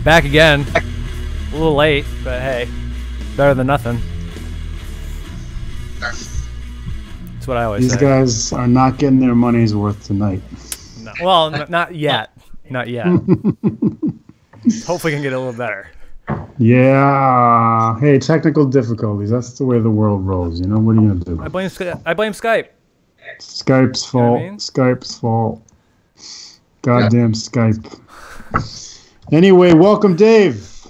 Back again. A little late, but hey, better than nothing. That's what I always say. These guys are not getting their money's worth tonight. No. Well, not yet. Not yet. Hopefully, we can get a little better. Yeah. Hey, technical difficulties. That's the way the world rolls. You know, what are you going to do? I blame Skype. Skype's fault. You know what I mean? Skype's fault. Goddamn Skype. Anyway, welcome, Dave.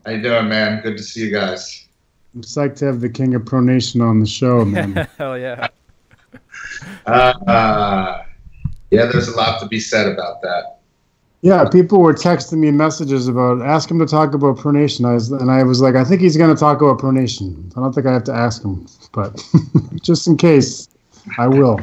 How you doing, man? Good to see you guys. I'm psyched to have the king of pronation on the show, man. Hell yeah. Yeah, there's a lot to be said about that. Yeah, people were texting me messages about, ask him to talk about pronation. I was like, I think he's going to talk about pronation. I don't think I have to ask him, but just in case, I will.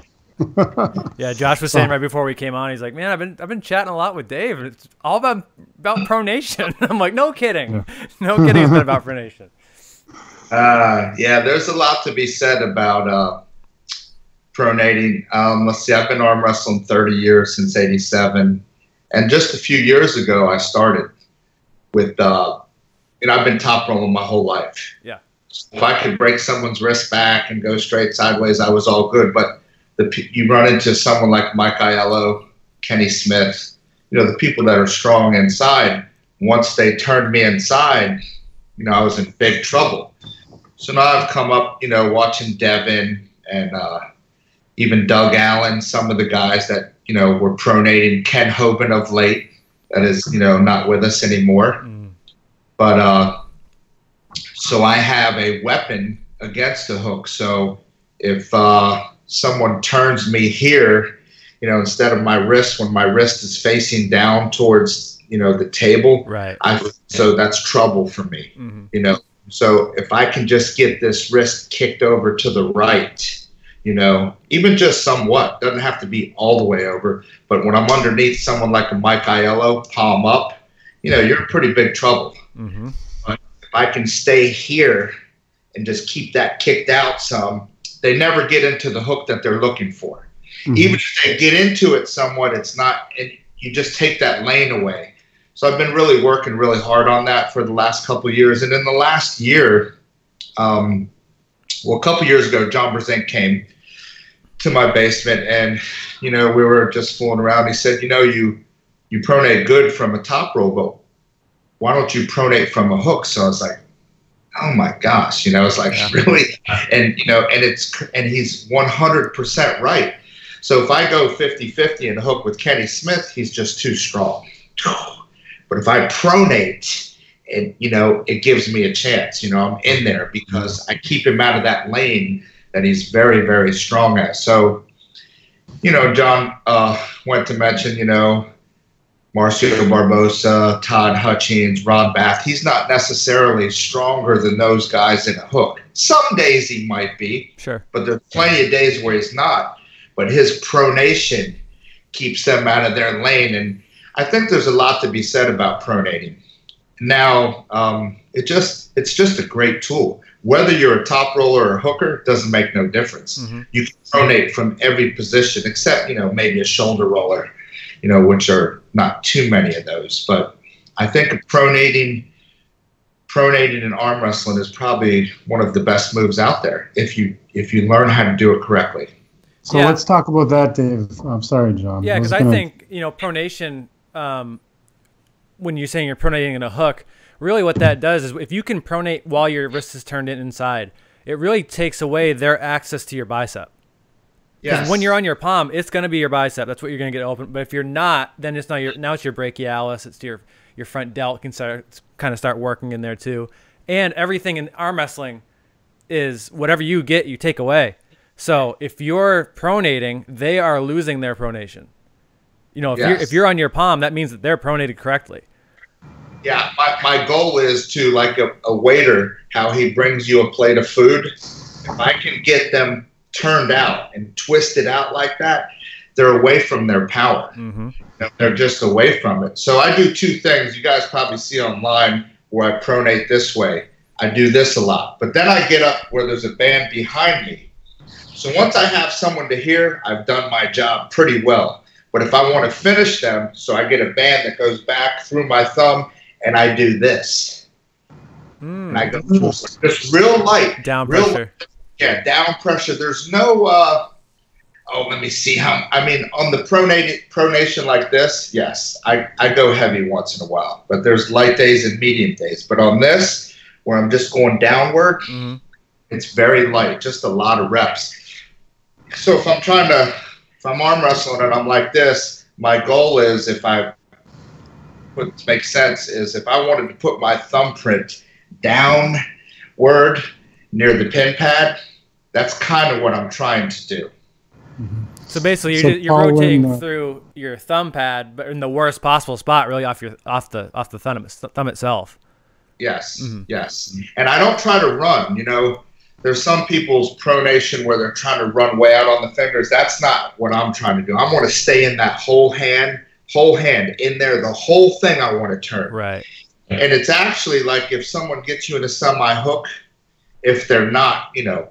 Yeah, Josh was saying right before we came on, he's like, man, I've been chatting a lot with Dave. It's all about pronation. I'm like, no kidding. Yeah. No kidding, it's been about pronation. Yeah, there's a lot to be said about pronating. Let's see, I've been arm wrestling 30 years, since 87. And just a few years ago, I started with, I've been top rolling my whole life. Yeah. So if I could break someone's wrist back and go straight sideways, I was all good. But you run into someone like Mike Aiello, Kenny Smith, the people that are strong inside. Once they turned me inside, I was in big trouble. So now I've come up, watching Devin and even Doug Allen, some of the guys that, were pronating, Ken Hoban of late, that is, not with us anymore. But so I have a weapon against the hook. So if someone turns me here, instead of my wrist, when my wrist is facing down towards, the table, right. So that's trouble for me, So if I can just get this wrist kicked over to the right, even just somewhat, doesn't have to be all the way over, but when I'm underneath someone like a Mike Aiello, palm up, you're in pretty big trouble. But if I can stay here and just keep that kicked out some, they never get into the hook that they're looking for. Even if they get into it somewhat, it's not, you just take that lane away. So I've been really working really hard on that for the last couple of years. And in the last year, a couple of years ago, John Brzenk came to my basement and, we were just fooling around. He said, you pronate good from a top roll, but why don't you pronate from a hook? So I was like, oh my gosh, it's like, yeah. Really? And, and he's 100% right. So if I go 50-50 in a hook with Kenny Smith, he's just too strong. But if I pronate, it gives me a chance, I'm in there because I keep him out of that lane that he's very, very strong at. So, John went to mention, Marcio Barbosa, Todd Hutchings, Ron Bath. He's not necessarily stronger than those guys in a hook. Some days he might be, sure, but there's plenty of days where he's not. But his pronation keeps them out of their lane, and I think there's a lot to be said about pronating. Now, it's just a great tool. Whether you're a top roller or a hooker doesn't make no difference. You can pronate from every position except, maybe a shoulder roller, which are not too many of those. But I think pronating in arm wrestling is probably one of the best moves out there if you learn how to do it correctly. So let's talk about that, Dave. I'm sorry, John. Yeah, because I think, pronation, when you're saying you're pronating in a hook, really what that does is if you can pronate while your wrist is turned inside, it really takes away their access to your bicep. Because when you're on your palm, it's going to be your bicep. That's what you're going to get open. But if you're not, then it's not now it's your brachialis. It's your front delt can kind of start working in there too. And everything in arm wrestling is whatever you get, you take away. So if you're pronating, they are losing their pronation. If you're on your palm, that means that they're pronated correctly. Yeah, my goal is to, like a waiter, how he brings you a plate of food. If I can get them turned out and twisted out like that, they're away from their power. They're just away from it. So I do two things. You guys probably see online where I pronate this way. I do this a lot. But then I get up where there's a band behind me. So once I have someone to hear, I've done my job pretty well. But if I want to finish them, so I get a band that goes back through my thumb and I do this. And I go just real light. Down pressure. Yeah, down pressure. There's no, let me see how, I mean, on the pronation like this, yes, I go heavy once in a while. But there's light days and medium days. But on this, where I'm just going downward, it's very light, just a lot of reps. So if I'm arm wrestling and I'm like this, my goal is, if I makes sense, is if I wanted to put my thumbprint downward near the pin pad, that's kind of what I'm trying to do. So basically, you're rotating through your thumb pad, but in the worst possible spot, really off the thumb itself. Yes, yes. And I don't try to run. You know, there's some people's pronation where they're trying to run way out on the fingers. That's not what I'm trying to do. I want to stay in that whole hand in there. The whole thing I want to turn. Right. And it's actually like if someone gets you in a semi-hook, if they're not, you know,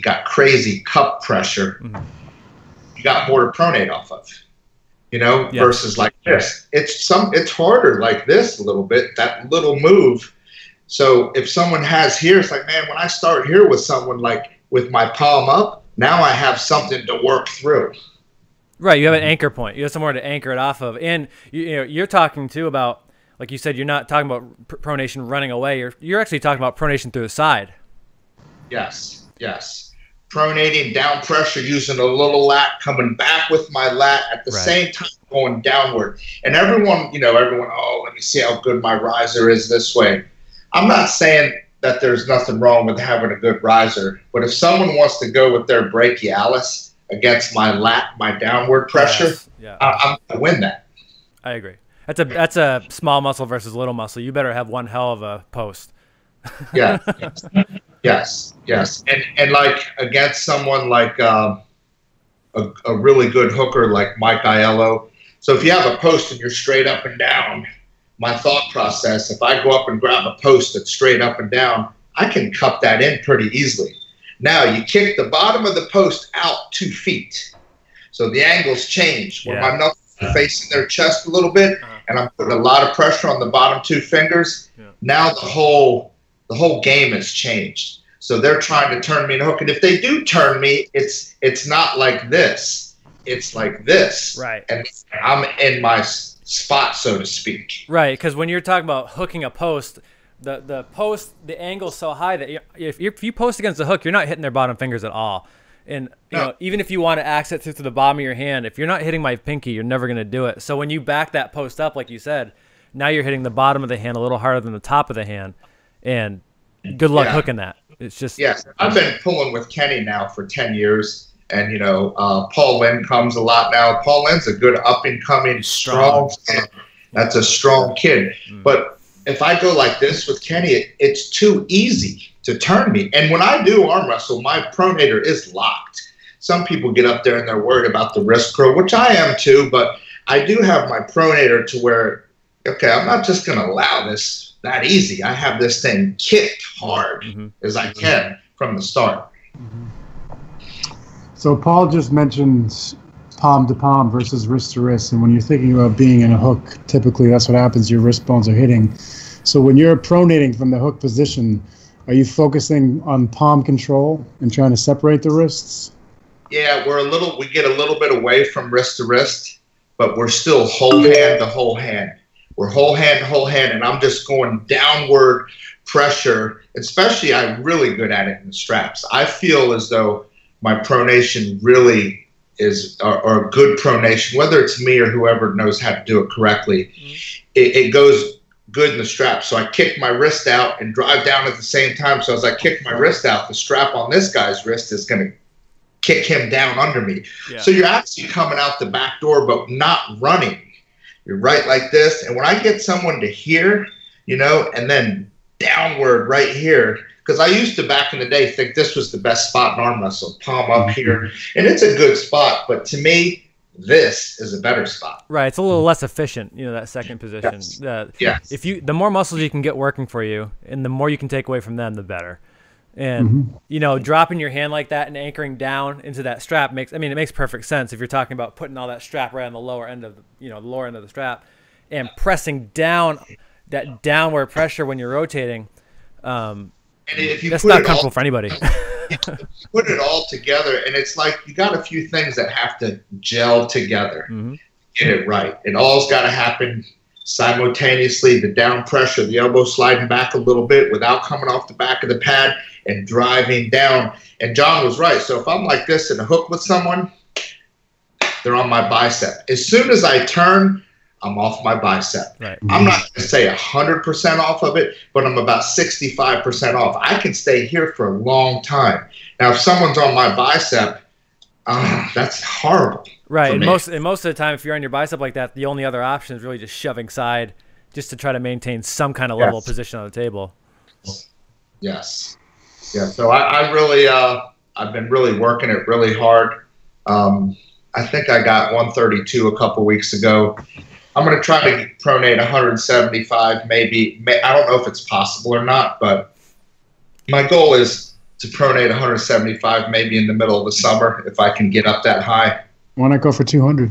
got crazy cup pressure, you got more to pronate off of, you know, versus like this. It's harder like this a little bit, that little move. So if someone has here, it's like, man, when I start here with someone, like with my palm up, now I have something to work through. Right, you have an anchor point. You have somewhere to anchor it off of. And you're talking too about, like you said, you're not talking about pronation running away. You're actually talking about pronation through the side. Yes, yes. Pronating down pressure, using a little lat, coming back with my lat at the same time going downward. And everyone, oh, let me see how good my riser is this way. I'm not saying that there's nothing wrong with having a good riser, but if someone wants to go with their brachialis against my lat, my downward pressure, I'm going to win that. I agree. That's a small muscle versus little muscle. You better have one hell of a post. Yeah. Yes. And like against someone like a really good hooker like Mike Aiello. So if you have a post and you're straight up and down, my thought process, if I go up and grab a post that's straight up and down, I can cup that in pretty easily. Now you kick the bottom of the post out 2 feet. So the angles change. When my knuckles are facing their chest a little bit, and I'm putting a lot of pressure on the bottom 2 fingers, now the whole game has changed. So they're trying to turn me in a hook. And if they do turn me, it's not like this. It's like this. Right. And I'm in my spot, so to speak. Right, because when you're talking about hooking a post, the post, the angle's so high that if you post against the hook, you're not hitting their bottom fingers at all. And you know, even if you want to access it through the bottom of your hand, if you're not hitting my pinky, you're never going to do it. So when you back that post up, like you said, now you're hitting the bottom of the hand a little harder than the top of the hand. And good luck hooking that. It's just... Yes, I've been pulling with Kenny now for 10 years. And, Paul Lynn comes a lot now. Paul Lynn's a good up-and-coming, strong kid. That's a strong kid. But if I go like this with Kenny, it's too easy to turn me. And when I do arm wrestle, my pronator is locked. Some people get up there and they're worried about the wrist curl, which I am too, but I do have my pronator to where, okay, I'm not just going to allow this that easy. I have this thing kicked hard as I can from the start. So Paul just mentioned palm to palm versus wrist to wrist. And when you're thinking about being in a hook, typically that's what happens. Your wrist bones are hitting. So when you're pronating from the hook position, are you focusing on palm control and trying to separate the wrists? Yeah, we get a little bit away from wrist to wrist, but we're still whole hand to whole hand. We're whole hand to whole hand, and I'm just going downward pressure, especially I'm really good at it in the straps. I feel as though my pronation really is, or a good pronation, whether it's me or whoever knows how to do it correctly, it goes good in the strap. So I kick my wrist out and drive down at the same time. So as I kick my wrist out, the strap on this guy's wrist is going to kick him down under me. Yeah. So you're actually coming out the back door, but not running. You're right like this. And when I get someone to here, and then downward right here, because I used to back in the day think this was the best spot in arm wrestle, palm up here. And it's a good spot, but to me, this is a better spot. Right, it's a little less efficient, that second position. Yes. The more muscles you can get working for you, and the more you can take away from them, the better. And dropping your hand like that and anchoring down into that strap it makes perfect sense if you're talking about putting all that strap right on the lower end of the lower end of the strap and pressing down that downward pressure when you're rotating. And if you That's put not it comfortable all, for anybody. put it all together, and it's like you got a few things that have to gel together. Get it right. It all's got to happen simultaneously. The down pressure, the elbow sliding back a little bit without coming off the back of the pad and driving down. And John was right. So if I'm like this and a hook with someone, they're on my bicep. As soon as I turn, I'm off my bicep. Right. I'm not going to say 100% off of it, but I'm about 65% off. I can stay here for a long time. Now, if someone's on my bicep, that's horrible. Right. And most of the time, if you're on your bicep like that, the only other option is really just shoving side just to try to maintain some kind of level of position on the table. Yes. Yeah. So I really, I've been really working it really hard. I think I got 132 a couple weeks ago. I'm going to try to pronate 175 maybe. I don't know if it's possible or not, but my goal is to pronate 175 maybe in the middle of the summer if I can get up that high. Why not go for 200?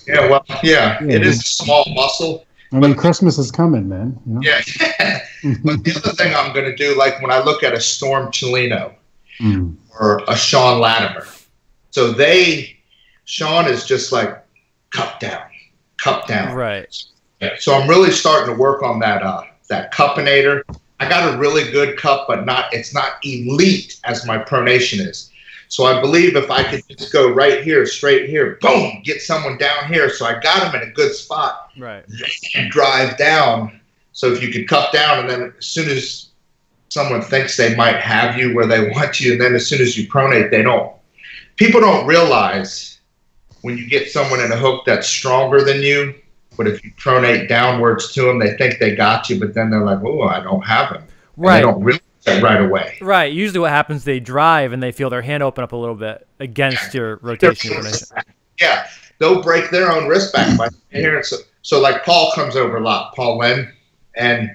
Yeah, well, yeah, it is a small muscle. I mean, Christmas is coming, man. You know? Yeah. But the other thing I'm going to do, like when I look at a Storm Chelino or a Sean Latimer, so Sean is just like cup down. Right. Yeah. So I'm really starting to work on that cuppinator. I got a really good cup, but it's not elite as my pronation is. So I believe if I could just go right here, straight here, boom, get someone down here. So I got him in a good spot. Right. And drive down. So if you could cup down, and then as soon as someone thinks they might have you where they want you, and then as soon as you pronate, they don't. People don't realize when you get someone in a hook that's stronger than you, but if you pronate downwards to them, they think they got you, but then they're like, oh, I don't have him. Right. And they don't realize that right away. Right. Usually what happens, they drive and they feel their hand open up a little bit against your rotation. Yeah. They'll break their own wrist back by here. So like Paul comes over a lot, Paul Lynn, and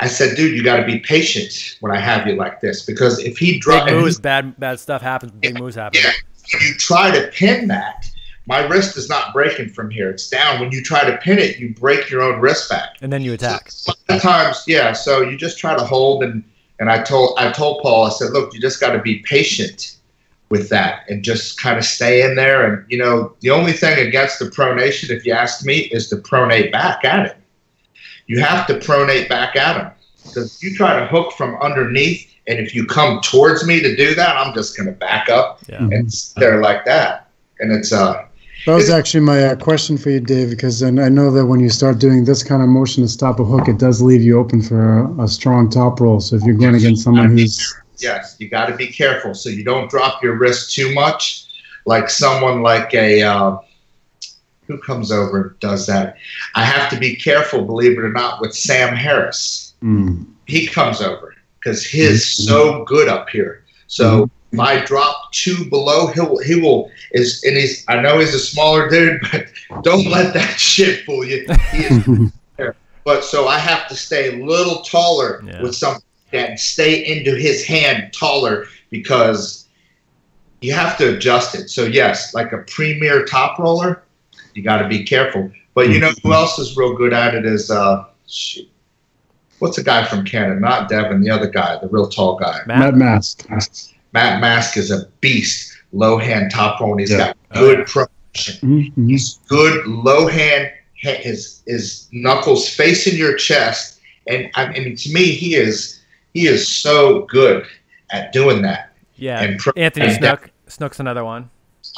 I said, dude, you got to be patient when I have you like this, because if he drives, big moves, bad stuff happens. Big moves happen. Yeah. If you try to pin that, my wrist is not breaking from here. It's down. When you try to pin it, you break your own wrist back. And then you attack. So sometimes, yeah. So you just try to hold, and I told Paul, I said, look, you just got to be patient with that and just kind of stay in there. And you know, the only thing against the pronation, if you ask me, is to pronate back at it. You have to pronate back at him, because if you try to hook from underneath, and if you come towards me to do that, I'm just going to back up and sit there like that. And it's that was actually my question for you, Dave, because I know that when you start doing this kind of motion to stop a hook, it does leave you open for a strong top roll. So if you're going against someone who's... Yes, you got to be careful so you don't drop your wrist too much, like someone like who comes over and does that. I have to be careful, believe it or not, with Sam Harris. He comes over because his so good up here. So if I drop two below, he will. I know he's a smaller dude, but don't let that shit fool you. He is there. But so I have to stay a little taller with something and stay into his hand taller, because you have to adjust it. So yes, like a premier top roller, you got to be careful. But you know who else is real good at it is what's the guy from Canada? Not Devin, the other guy, the real tall guy. Matt Mask. Matt Mask is a beast. Low hand top roll, and he's got good promotion. He's good low hand. His knuckles facing your chest, and I mean, to me, he is so good at doing that. Yeah, and Anthony Snook's another one.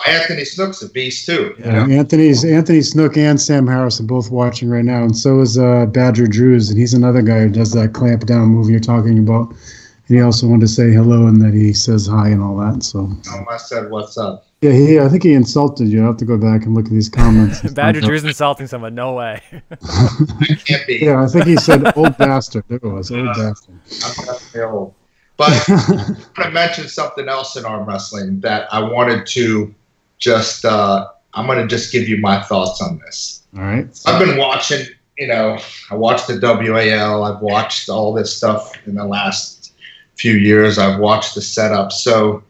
Anthony Snook's a beast too. Yeah, you know? Anthony Snook and Sam Harris are both watching right now, and so is Badger Drews, and he's another guy who does that clamp down move you're talking about. And he also wanted to say hello and that he says hi and all that. So I said, "What's up?" Yeah, I think he insulted you. I have to go back and look at these comments. Badger Drew's insulting someone. No way. I can't be. Yeah, I think he said old bastard. There it was, old bastard. I'm definitely old. But I want to mention something else in arm wrestling that I wanted to just. I'm going to just give you my thoughts on this. All right. I've been watching. You know, I watched the WAL. I've watched all this stuff in the last few years. I've watched the setup. So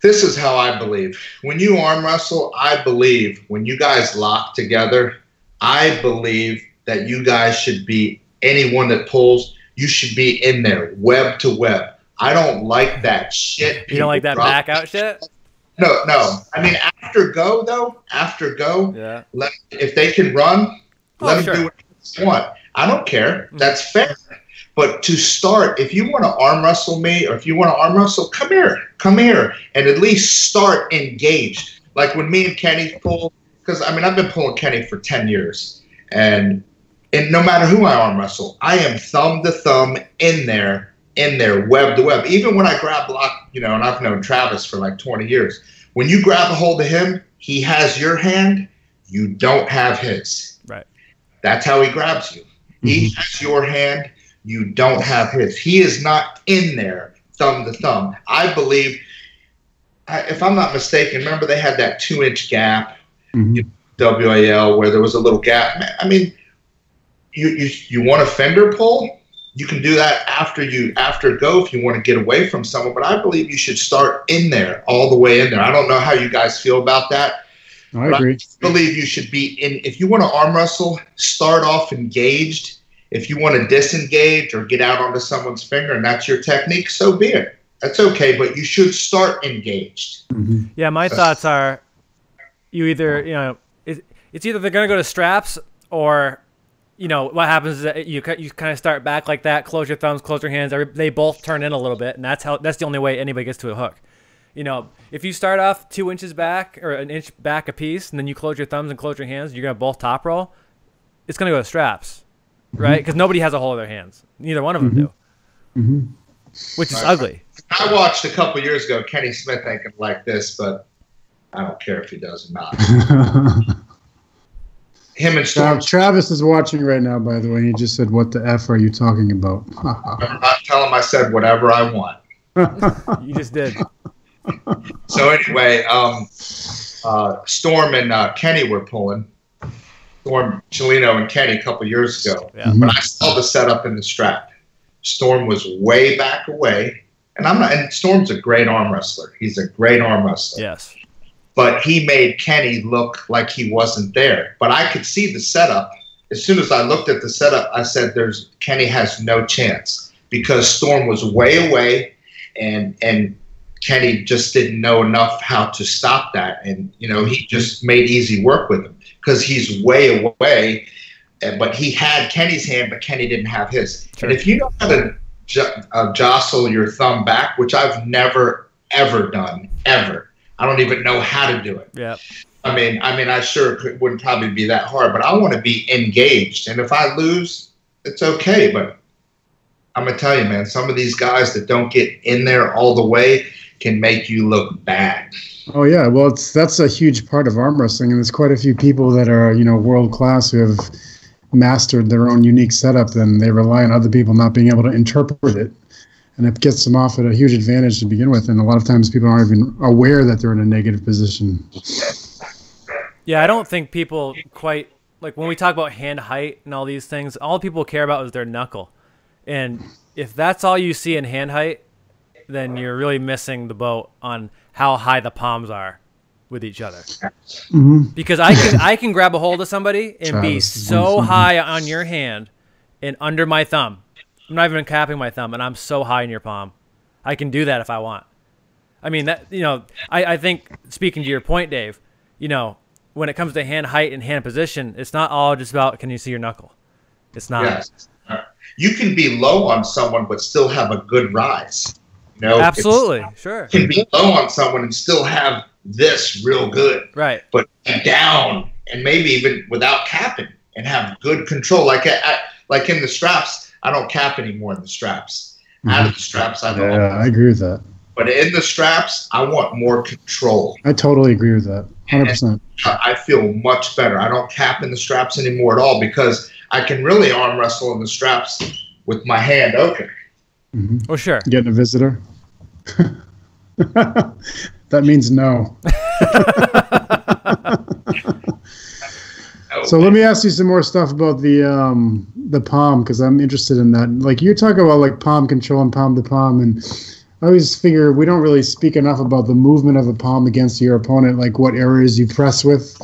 this is how I believe. When you arm wrestle, I believe when you guys lock together, I believe that you guys should be anyone that pulls, you should be in there, web to web. I don't like that shit. You don't like that back out shit? No. I mean, after go, yeah. If they can run, let them do what they want. I don't care. That's fair. But to start, if you want to arm wrestle me, or if you want to arm wrestle, come here, and at least start engaged. Like when me and Kenny pull, because I mean, I've been pulling Kenny for 10 years, and no matter who I arm wrestle, I am thumb to thumb in there, web to web. Even when I grab lock, and I've known Travis for like 20 years. When you grab a hold of him, he has your hand, you don't have his. Right. That's how he grabs you. He has your hand, you don't have his. He is not in there thumb to thumb. I believe, if I'm not mistaken, remember they had that 2-inch gap, WAL, where there was a little gap. I mean, you want a fender pull? You can do that after go if you want to get away from someone. But I believe you should start in there, all the way in there. I don't know how you guys feel about that. I agree. I believe you should be in. If you want to arm wrestle, start off engaged. If you want to disengage or get out onto someone's finger and that's your technique, so be it. That's okay, but you should start engaged. Yeah, my thoughts are, you either, it's either they're going to go to straps, or, what happens is that you kind of start back like that, close your thumbs, close your hands, they both turn in a little bit, and that's the only way anybody gets to a hook. If you start off 2 inches back or an inch back a piece, and then you close your thumbs and close your hands, you're going to both top roll, it's going to go to straps, right? Because nobody has a hold of their hands. Neither one of them do, which is ugly. I watched a couple years ago, Kenny Smith ain't gonna like this, but I don't care if he does or not. Him and Storm. Travis is watching right now, by the way. He just said, "What the F are you talking about?" I tell him I said whatever I want. You just did. So anyway, Storm and Kenny were pulling. Storm, Chelino, and Kenny a couple years ago. Yeah. But I saw the setup in the strap. Storm was way back away. And Storm's a great arm wrestler. He's a great arm wrestler. Yes. But he made Kenny look like he wasn't there. But I could see the setup. As soon as I looked at the setup, I said, Kenny has no chance, because Storm was way away, and Kenny just didn't know enough how to stop that. And, he just made easy work with him because he's way away. But he had Kenny's hand, but Kenny didn't have his. Sure. And if you know how to jostle your thumb back, which I've never ever done, ever. I don't even know how to do it. Yeah. I mean, I sure wouldn't probably be that hard, but I want to be engaged. And if I lose, it's okay. But I'm gonna tell you, man, some of these guys that don't get in there all the way can make you look bad. Oh yeah, well, that's a huge part of arm wrestling, and there's quite a few people that are world class who have mastered their own unique setup, then they rely on other people not being able to interpret it, and it gets them off at a huge advantage to begin with. And a lot of times people aren't even aware that they're in a negative position. Yeah, I don't think people quite, like when we talk about hand height and all these things, all people care about is their knuckle. And if that's all you see in hand height, then you're really missing the boat on how high the palms are with each other. Because I can grab a hold of somebody and be so high on your hand and under my thumb. I'm not even capping my thumb, and I'm so high in your palm. I can do that if I want. I mean, that I think, speaking to your point, Dave, when it comes to hand height and hand position, it's not all just about, can you see your knuckle? It's not. Yes. You can be low on someone but still have a good rise. Absolutely, sure. You can be low on someone and still have this real good. Right. But down, and maybe even without capping, and have good control. Like in the straps, I don't cap anymore in the straps. Out of the straps, I don't. Yeah, I agree with that. But in the straps, I want more control. I totally agree with that. 100%. I feel much better. I don't cap in the straps anymore at all, because I can really arm wrestle in the straps with my hand open. Oh, sure. Getting a visitor? That means no. So let me ask you some more stuff about the palm, because I'm interested in that. Like, you're talking about like palm control and palm to palm, and I always figure we don't really speak enough about the movement of the palm against your opponent, like what areas you press with.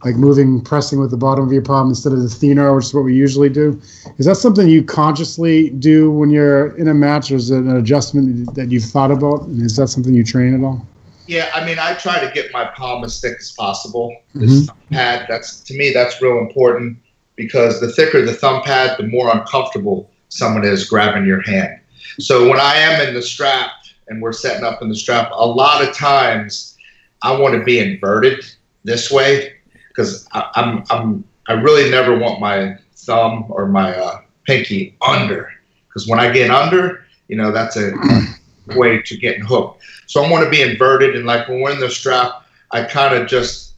like pressing with the bottom of your palm instead of the thenar, which is what we usually do. Is that something you consciously do when you're in a match, or is it an adjustment that you've thought about? And is that something you train at all? Yeah, I mean, I try to get my palm as thick as possible. This thumb pad, to me, that's real important, because the thicker the thumb pad, the more uncomfortable someone is grabbing your hand. So when I am in the strap and we're setting up in the strap, a lot of times I want to be inverted this way, because I really never want my thumb or my pinky under, because when I get under, that's a way to getting hooked. So I want to be inverted, and like when we're in the strap, I close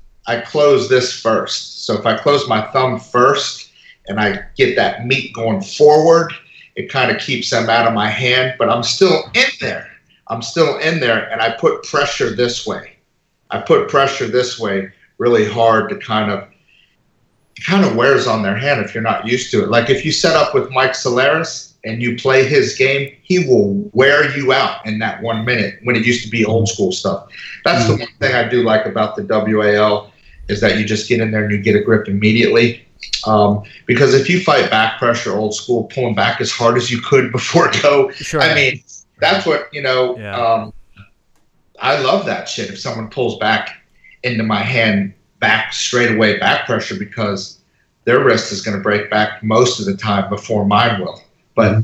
this first. So if I close my thumb first and I get that meat going forward, it kind of keeps them out of my hand, but I'm still in there. And I put pressure this way. Really hard to it kind of wears on their hand if you're not used to it. Like if you set up with Mike Solaris and you play his game, he will wear you out in that 1 minute when it used to be old school stuff. That's the one thing I do like about the WAL, is that you just get in there and you get a grip immediately. Because if you fight back pressure old school, pulling back as hard as you could before go, sure. I mean, that's what, I love that shit. If someone pulls back into my hand, back straight away, back pressure, because their wrist is going to break back most of the time before mine will. But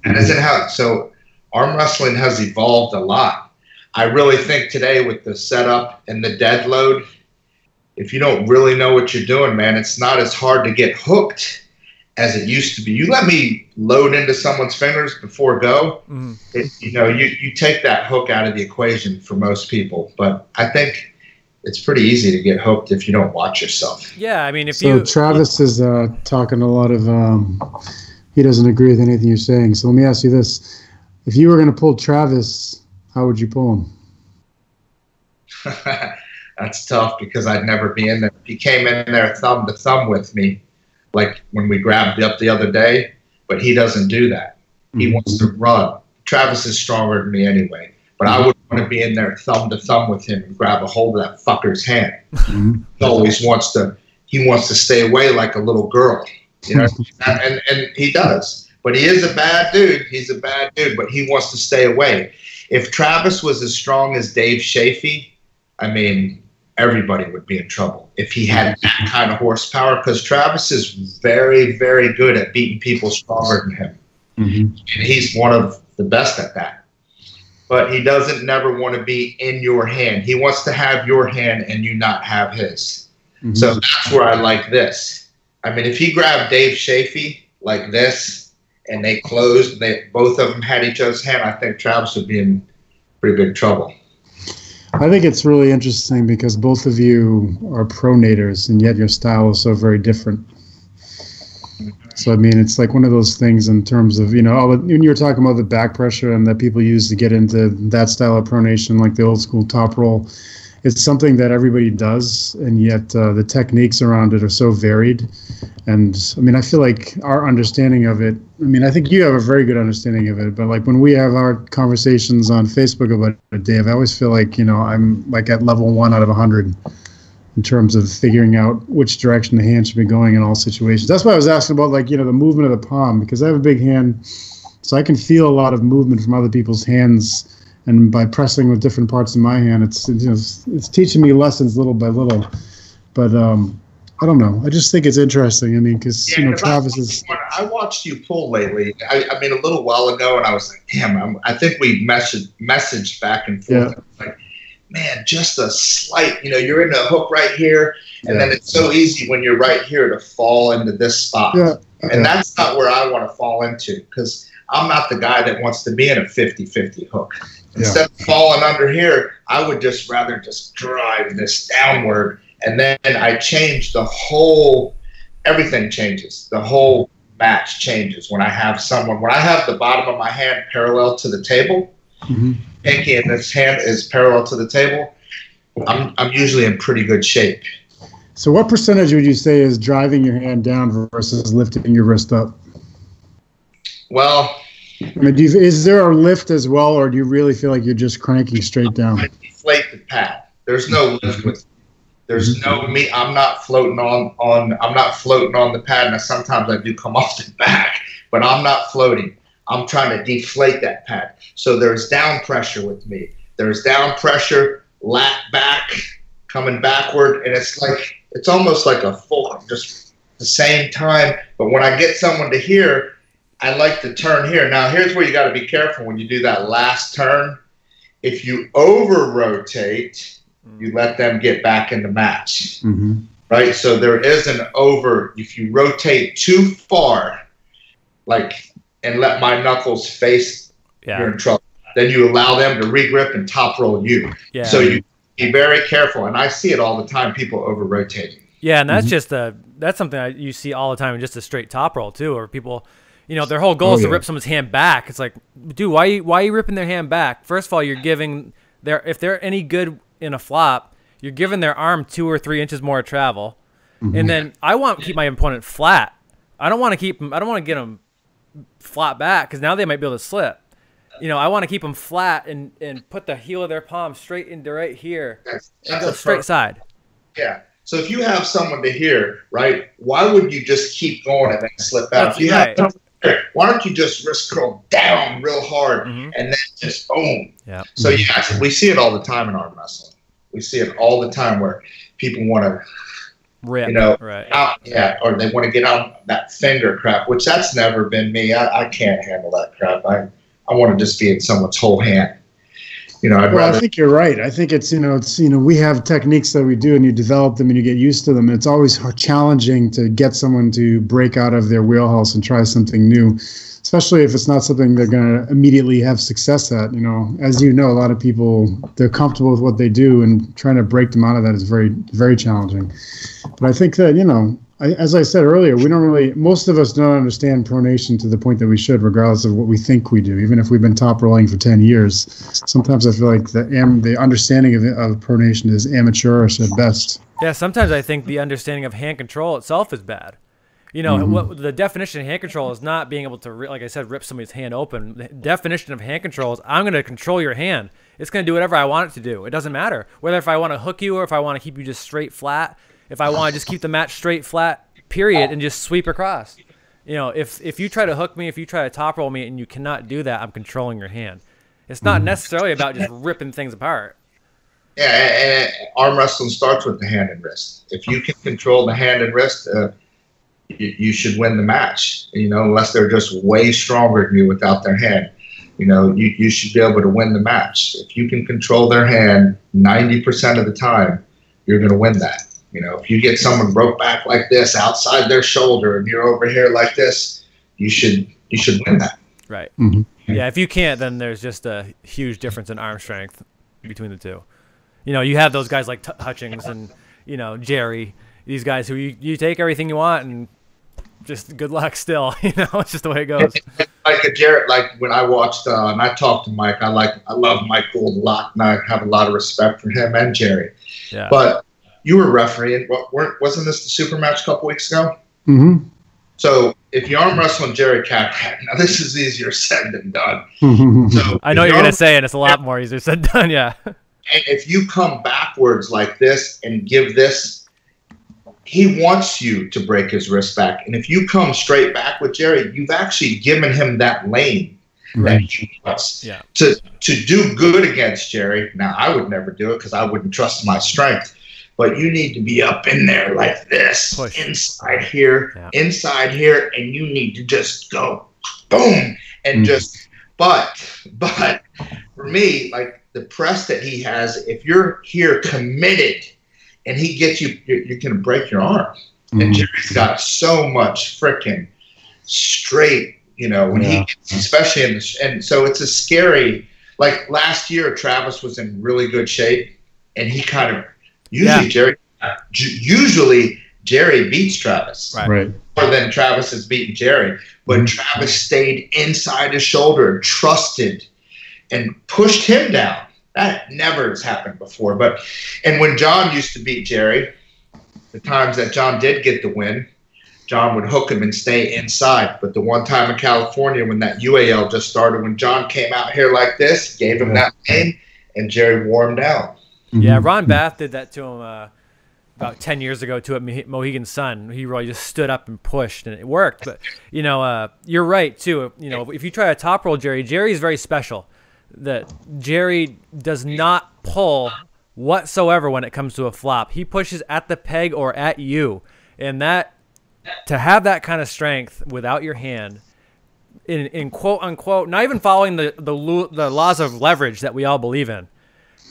so arm wrestling has evolved a lot. I really think today with the setup and the dead load, if you don't really know what you're doing, man, it's not as hard to get hooked as it used to be. You let me load into someone's fingers before go, you take that hook out of the equation for most people. But I think it's pretty easy to get hooked if you don't watch yourself. Yeah, I mean, Travis is talking a lot of he doesn't agree with anything you're saying. So let me ask you this. If you were going to pull Travis, how would you pull him? That's tough, because I'd never be in there. If he came in there thumb to thumb with me, like when we grabbed up the other day, but he doesn't do that. He wants to run. Travis is stronger than me anyway, but I wouldn't want to be in there thumb to thumb with him and grab a hold of that fucker's hand. He always wants to stay away like a little girl, and he does. But he is a bad dude. He's a bad dude, but he wants to stay away. If Travis was as strong as Dave Shafee, I mean, everybody would be in trouble if he had that kind of horsepower, because Travis is very, very good at beating people stronger than him. And he's one of the best at that. But he doesn't never want to be in your hand. He wants to have your hand and you not have his. So that's where I like this. I mean, if he grabbed Dave Shafee like this and they closed, both of them had each other's hand, I think Travis would be in pretty big trouble. I think it's really interesting because both of you are pronators, and yet your style is so very different. So, I mean, it's like one of those things in terms of, when you were talking about the back pressure and that people use to get into that style of pronation, like the old school top roll, it's something that everybody does, and yet the techniques around it are so varied. And, I mean, I feel like our understanding of it, I mean, I think you have a very good understanding of it, but like when we have our conversations on Facebook about it, Dave, I always feel like, I'm like at level 1 out of 100 in terms of figuring out which direction the hand should be going in all situations. That's why I was asking about, like, the movement of the palm, because I have a big hand, so I can feel a lot of movement from other people's hands. And by pressing with different parts of my hand, it's teaching me lessons little by little. But I don't know. I just think it's interesting. I mean, because Travis is. I watched you pull lately. I mean, a little while ago, and I was like, damn. I think we messaged back and forth. Yeah. Like, man, just a slight. You're in a hook right here, and then it's so easy when you're right here to fall into this spot. Yeah. And that's not where I want to fall into, because I'm not the guy that wants to be in a 50-50 hook. Instead of falling under here, I would just rather drive this downward, and then I change everything changes. The whole match changes when I have the bottom of my hand parallel to the table, pinky in this hand is parallel to the table, I'm usually in pretty good shape. So what percentage would you say is driving your hand down versus lifting your wrist up? Well, I mean, is there a lift as well, or do you really feel like you're just cranking straight down? I deflate the pad. There's no lift with There's no me. I'm not floating on the pad. Now sometimes I do come off the back, but I'm not floating. I'm trying to deflate that pad. So there's down pressure with me. There's down pressure, lat back, coming backward, and it's almost like a full, just the same time. But when I get someone to here, I like to turn here. Now here's where you got to be careful when you do that last turn. If you over rotate, you let them get back in the match, right? So there is an over. If you rotate too far, and let my knuckles face, you're in trouble. Then you allow them to regrip and top roll you. Yeah. So you be very careful. And I see it all the time, people over rotating. Yeah, and that's just that's something you see all the time in just a straight top roll too, or people, their whole goal is to rip someone's hand back. It's like, dude, why are you ripping their hand back? First of all, you're giving if they're any good in a flop, you're giving their arm 2 or 3 inches more travel. And then I want to keep my opponent flat. I don't want to get them flat back because now they might be able to slip. I want to keep them flat and put the heel of their palm straight into right here and go straight side. Yeah. So if you have someone to here, right, why would you just keep going and then slip out? Why don't you just wrist curl down real hard and then just boom? Yeah. So we see it all the time in arm wrestling. We see it all the time where people want to rip, out, or they want to get out that finger crap, which that's never been me. I can't handle that crap. I want to just be in someone's whole hand. I think you're right. I think it's we have techniques that we do, and you develop them and you get used to them. It's always challenging to get someone to break out of their wheelhouse and try something new, especially if it's not something they're going to immediately have success at. As a lot of people, they're comfortable with what they do, and trying to break them out of that is very, very challenging. But I think that, as I said earlier, most of us don't understand pronation to the point that we should, regardless of what we think we do. Even if we've been top rolling for 10 years, sometimes I feel like the understanding of pronation is amateurish at best. Yeah, sometimes I think the understanding of hand control itself is bad. What the definition of hand control is not being able to, like I said, rip somebody's hand open. The definition of hand control is I'm going to control your hand. It's going to do whatever I want it to do. It doesn't matter whether if I want to hook you or if I want to keep you just straight flat. If I want to just keep the match straight flat, period, and just sweep across. If you try to hook me, if you try to top roll me, and you cannot do that, I'm controlling your hand. It's not necessarily about just ripping things apart. Yeah, and arm wrestling starts with the hand and wrist. If you can control the hand and wrist, you should win the match. Unless they're just way stronger than you without their hand. You should be able to win the match. If you can control their hand 90% of the time, you're going to win that. If you get someone broke back like this outside their shoulder and you're over here like this, you should win that. Right. Yeah, if you can't, then there's just a huge difference in arm strength between the two. You have those guys like Hutchings and, Jerry, these guys who you take everything you want and just good luck still. It's just the way it goes. Like when I watched and I talked to Mike, I love Mike Gould a lot, and I have a lot of respect for him and Jerry. Yeah. But you were refereeing. Wasn't this the super match a couple weeks ago? Mm-hmm. So if you arm wrestling Jerry Catcrack, now this is easier said than done. So I know you're going to say it. It's a lot more easier said than done, yeah. And if you come backwards like this and give this, he wants you to break his wrist back. And if you come straight back with Jerry, you've actually given him that lane that he wants to do good against Jerry. Now, I would never do it because I wouldn't trust my strength. But you need to be up in there like this, push. Inside here, and you need to just go boom and just. But for me, like the press that he has, if you're here committed, and he gets you, you're gonna break your arm. And Jerry's got so much freaking straight, when he gets, especially and so it's a scary. Like last year, Travis was in really good shape, and he kind of. Usually Jerry beats Travis. Right. More than Travis has beaten Jerry. But Travis stayed inside his shoulder, trusted, and pushed him down. That never has happened before. And when John used to beat Jerry, the times that John did get the win, John would hook him and stay inside. But the one time in California when that UAL just started, when John came out here like this, gave him that lane, and Jerry wore him down. Yeah, Ron Bath did that to him about 10 years ago to at Mohegan Sun. He really just stood up and pushed, and it worked. But, you know, you're right, too. You know, if you try a top roll Jerry's very special. That Jerry does not pull whatsoever when it comes to a flop. He pushes at the peg or at you. And that, to have that kind of strength without your hand, in quote unquote, not even following the laws of leverage that we all believe in,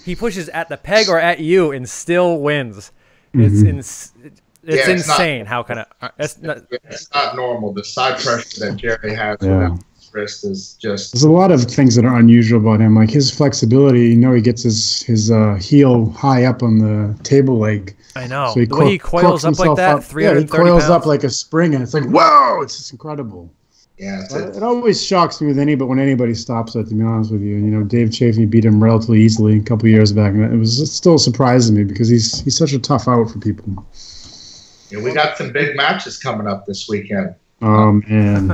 he pushes at the peg or at you and still wins. Mm-hmm. It's insane. How kind of it's not normal. The side pressure that Jerry has Yeah. with his wrist is just. There's a lot of things that are unusual about him, like his flexibility. You know, he gets his heel high up on the table leg. I know. So the way he coils up like that, 330 he coils pounds. up like a spring, and it's like, whoa! It's just incredible. Yeah, It always shocks me when anybody stops it, to be honest with you. You know, Dave Chafee beat him relatively easily a couple of years back, and it still surprises me because he's such a tough out for people. yeah, we got some big matches coming up this weekend. And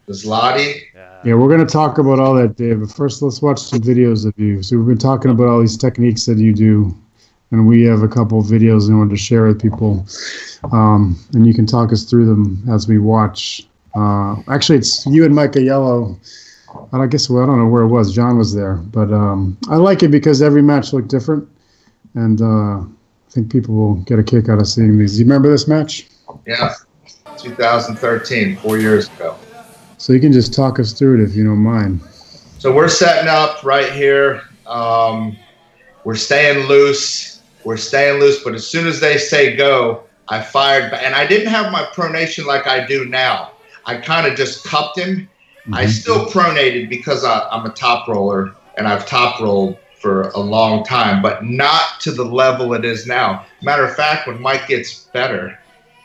Zlati. yeah, we're going to talk about all that, Dave. But first, let's watch some videos of you. So we've been talking about all these techniques that you do, and we have a couple of videos we wanted to share with people. And you can talk us through them as we watch. Actually, it's you and Micah Yellow. I guess, well, I don't know where it was. John was there. But I like it because every match looked different. And I think people will get a kick out of seeing these. Do you remember this match? Yeah, 2013, 4 years ago. So you can just talk us through it if you don't mind. So we're setting up right here. We're staying loose. But as soon as they say go, I fired. And I didn't have my pronation like I do now. I kind of just cupped him. Mm-hmm. I still pronated because I'm a top roller, and I've top rolled for a long time, but not to the level it is now. Matter of fact, when Mike gets better,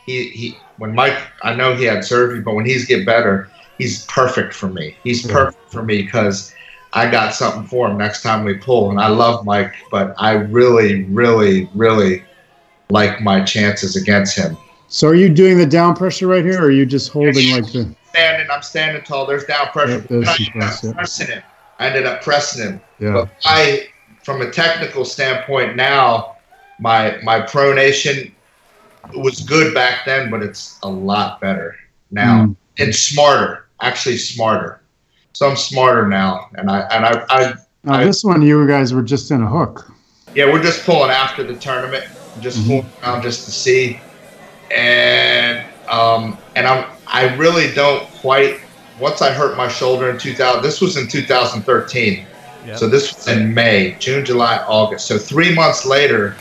I know he had surgery, but when he's get better, he's perfect for me. He's perfect for me because I got something for him next time we pull. And I love Mike, but I really, really, really like my chances against him. So are you doing the down pressure right here, or are you just holding like the... I'm standing tall. There's down pressure. I ended up pressing him. Yeah. But from a technical standpoint now, my pronation was good back then, but it's a lot better now. And smarter, actually smarter. So I'm smarter now. This one, you guys were just in a hook. Yeah, we're just pulling after the tournament, just pulling around just to see. And I really don't quite. Once I hurt my shoulder in 2000, this was in 2013. Yep. So this was in May, June, July, August. So 3 months later,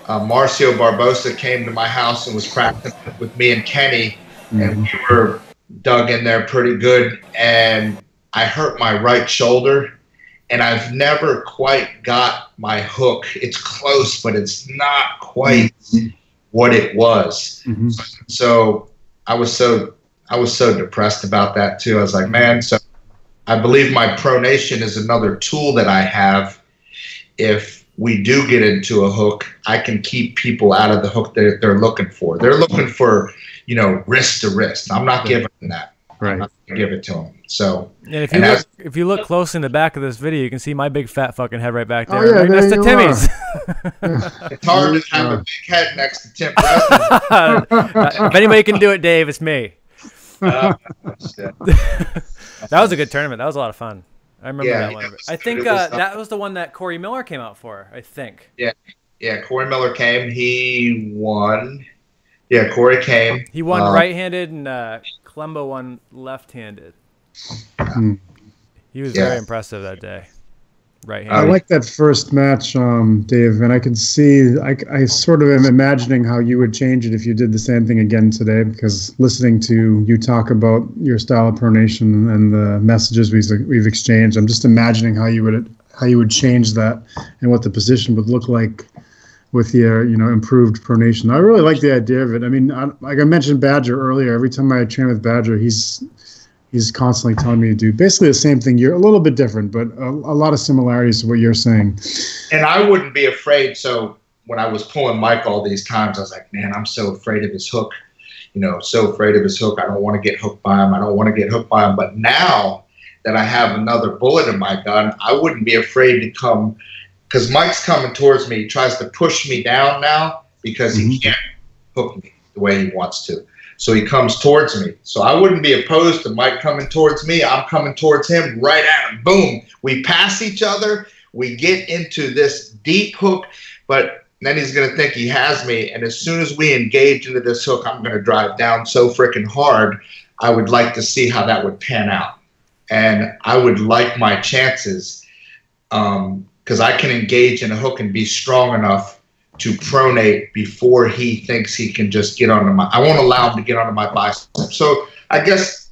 Marcio Barbosa came to my house and was practicing with me and Kenny, and we were dug in there pretty good. And I hurt my right shoulder, and I've never quite got my hook. It's close, but it's not quite what it was. So I was so depressed about that too. I was like, man, so I believe my pronation is another tool that I have. If we do get into a hook, I can keep people out of the hook that they're looking for. They're looking for, wrist to wrist. I'm not giving them that. Right. I'm not gonna give it to them. So, and if you look close in the back of this video, you can see my big fat fucking head right back there. Oh, yeah, right next to Timmy's. It's hard to have a big head next to Tim Preston. If anybody can do it, Dave, it's me. Shit. That was a good tournament. That was a lot of fun. I remember that one. I think that was the one that Corey Miller came out for, I think. Yeah, Corey Miller came. He won. Yeah, Corey came. He won right-handed, and Clembo won left-handed. He was very impressive that day. Right-handed. I like that first match, Dave, and I can see, I sort of am imagining how you would change it if you did the same thing again today, because listening to you talk about your style of pronation and the messages we've exchanged, I'm just imagining how you would change that and what the position would look like with your, improved pronation. I really like the idea of it. I mean, like I mentioned Badger earlier, every time I train with Badger, he's constantly telling me to do basically the same thing. You're a little bit different, but a lot of similarities to what you're saying. And I wouldn't be afraid. So when I was pulling Mike all these times, I was like, man, I'm so afraid of his hook. So afraid of his hook. I don't want to get hooked by him. But now that I have another bullet in my gun, I wouldn't be afraid to come because Mike's coming towards me. He tries to push me down now because he can't hook me the way he wants to. So he comes towards me. So I wouldn't be opposed to Mike coming towards me. I'm coming towards him, right at him. Boom. We pass each other. We get into this deep hook, but then he's going to think he has me. And as soon as we engage into this hook, I'm going to drive down so freaking hard. I would like to see how that would pan out. And I would like my chances because I can engage in a hook and be strong enough to pronate before he thinks he can just get onto my, I won't allow him to get onto my bicep. So I guess,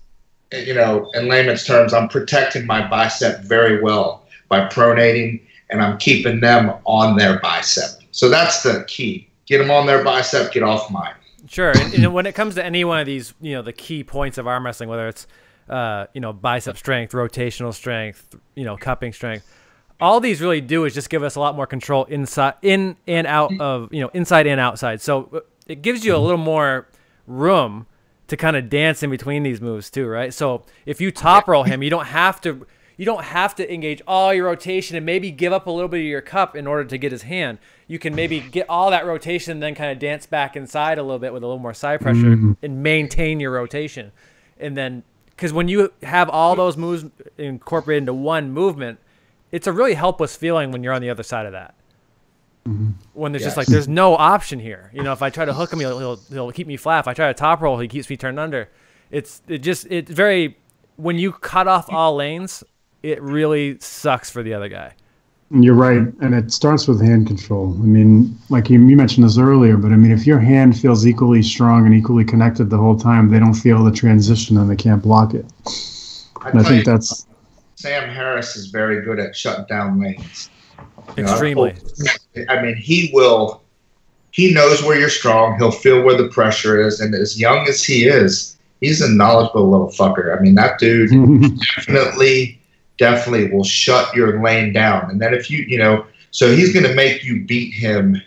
you know, in layman's terms, I'm protecting my bicep very well by pronating, and I'm keeping them on their bicep. So that's the key. Get them on their bicep, get off mine. Sure. And when it comes to any one of these, you know, the key points of arm wrestling, whether it's, you know, bicep strength, rotational strength, you know, cupping strength, all these really do is just give us a lot more control inside, in and out of, you know, inside and outside. So it gives you a little more room to kind of dance in between these moves too, right? So if you top roll him, you don't have to engage all your rotation and maybe give up a little bit of your cup in order to get his hand. You can maybe get all that rotation and then kind of dance back inside a little bit with a little more side pressure and maintain your rotation. And then, because when you have all those moves incorporated into one movement, it's a really helpless feeling when you're on the other side of that. When there's just like, there's no option here. You know, if I try to hook him, he'll keep me flat. If I try to top roll, he keeps me turned under. It's very, when you cut off all lanes, it really sucks for the other guy. You're right. And it starts with hand control. I mean, like you mentioned this earlier, but I mean, if your hand feels equally strong and equally connected the whole time, they don't feel the transition and they can't block it. And I think that's... Sam Harris is very good at shutting down lanes. Extremely. I mean, he knows where you're strong. He'll feel where the pressure is. And as young as he is, he's a knowledgeable little fucker. I mean, that dude definitely will shut your lane down. And then if you know, so he's going to make you beat him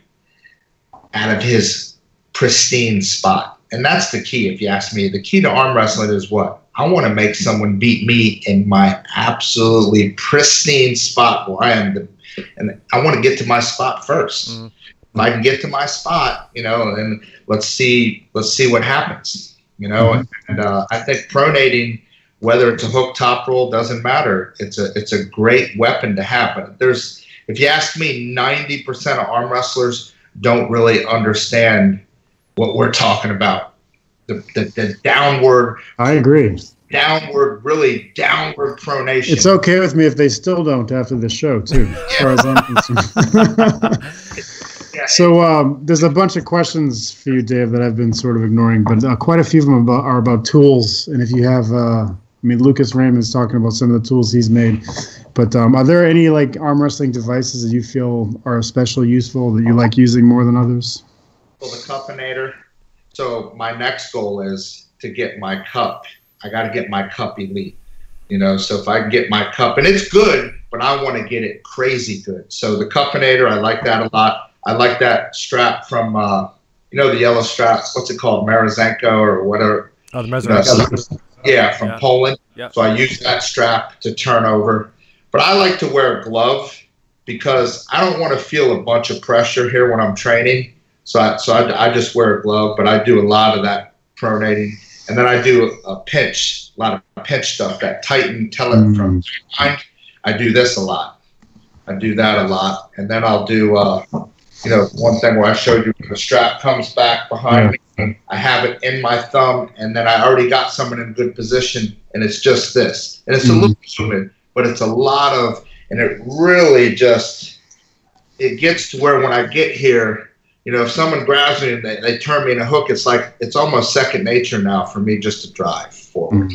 out of his pristine spot. And that's the key, if you ask me. The key to arm wrestling is what? I want to make someone beat me in my absolutely pristine spot where I am. And I want to get to my spot first. If I can get to my spot, you know, and let's see what happens, you know. And I think pronating, whether it's a hook, top roll, doesn't matter. It's a great weapon to have. But if you ask me, 90% of arm wrestlers don't really understand what we're talking about. The downward. I agree. Really downward pronation. It's okay with me if they still don't after the show too, as far as I'm concerned. So there's a bunch of questions for you, Dave, that I've been sort of ignoring, but quite a few of them are about tools. And if you have, I mean, Lucas Raymond's talking about some of the tools he's made. But are there any like arm wrestling devices that you feel are especially useful that you like using more than others? Well, the cuppinator. So my next goal is to get my cup. I got to get my cup elite, you know. So if I can get my cup, and it's good, but I want to get it crazy good. So the cuppinator, I like that a lot. I like that strap from, you know, the yellow strap. What's it called, Marzenko or whatever? Oh, the Marzenko. Yeah, from Poland. Yeah. So I use that strap to turn over. But I like to wear a glove because I don't want to feel a bunch of pressure here when I'm training. So I just wear a glove, but I do a lot of that pronating. And then I do a pinch, a lot of pinch stuff, that tighten, tell it from behind. I do this a lot. I do that a lot. And then I'll do, you know, one thing where I showed you the strap comes back behind me. I have it in my thumb, and then I already got someone in good position, and it's just this. And it's a little movement, but it's a lot of, and it really just, it gets to where when I get here, you know, if someone grabs me and they turn me in a hook, it's like, it's almost second nature now for me just to drive forward.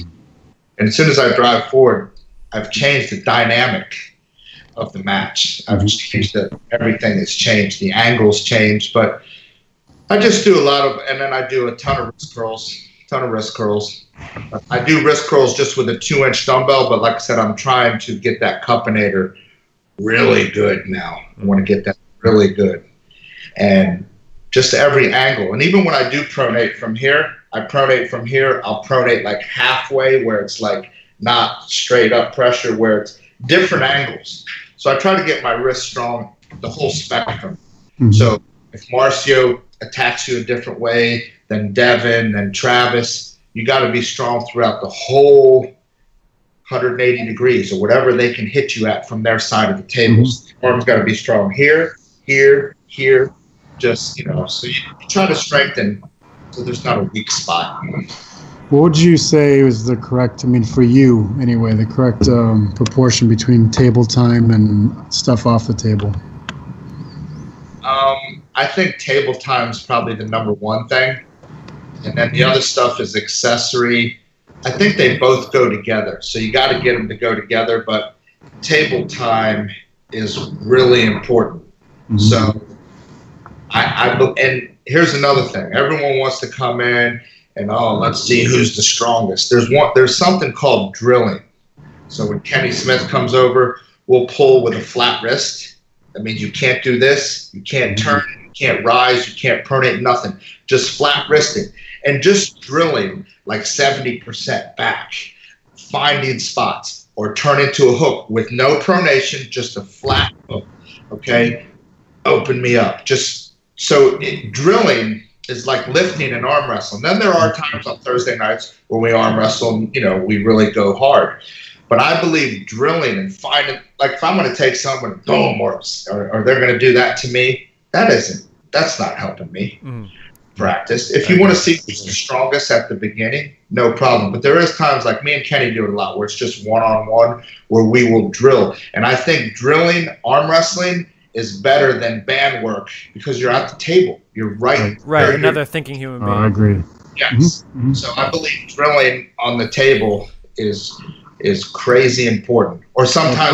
And as soon as I drive forward, I've changed the dynamic of the match. I've changed it. Everything has changed. The angles changed, but I just do a lot of, and then I do a ton of wrist curls, I do wrist curls just with a 2-inch dumbbell, but like I said, I'm trying to get that cuppinator really good now. I want to get that really good. And just every angle. And even when I do pronate from here, I'll pronate like halfway where it's like not straight up pressure, where it's different angles. So I try to get my wrist strong the whole spectrum. So if Marcio attacks you a different way than Devin, than Travis, you got to be strong throughout the whole 180 degrees or whatever they can hit you at from their side of the table. The arm's got to be strong here, here, here, just, so you try to strengthen so there's not a weak spot. What would you say is the correct, for you anyway, the correct proportion between table time and stuff off the table? I think table time is probably the number one thing. And then the other stuff is accessory. I think they both go together. So you got to get them to go together, but table time is really important. So and here's another thing. Everyone wants to come in and, let's see who's the strongest. There's something called drilling. So when Kenny Smith comes over, we'll pull with a flat wrist. That means you can't do this, you can't turn, you can't rise, you can't pronate, nothing. Just flat wristing. And just drilling like 70% back, finding spots, or turn into a hook with no pronation, just a flat hook, okay? Open me up. Drilling is like lifting and arm wrestling. Then there are times on Thursday nights where we arm wrestle and, we really go hard. But I believe drilling and finding, like if I'm going to take someone, boom, or they're going to do that to me, that's not helping me practice. If you want to see who's the strongest at the beginning, no problem. But there is times like me and Kenny do it a lot where it's just one-on-one where we will drill. And I think drilling, arm wrestling is better than band work because you're at the table. You're right. Another thinking human being. I agree. Yes. So I believe drilling on the table is crazy important. Or sometimes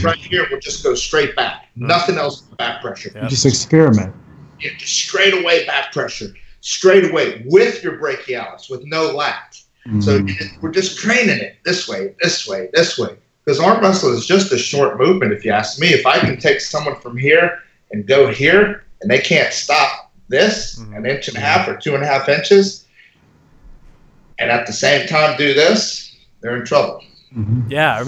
right here, we'll just go straight back. Nothing else but back pressure. Yeah. Just experiment. Yeah, just straight away back pressure. Straight away with your brachialis, with no lat. So we're just training it this way, this way, this way. Because arm wrestling is just a short movement, if you ask me. If I can take someone from here and go here, and they can't stop this, an inch and a half or 2.5 inches, and at the same time do this, they're in trouble. Yeah,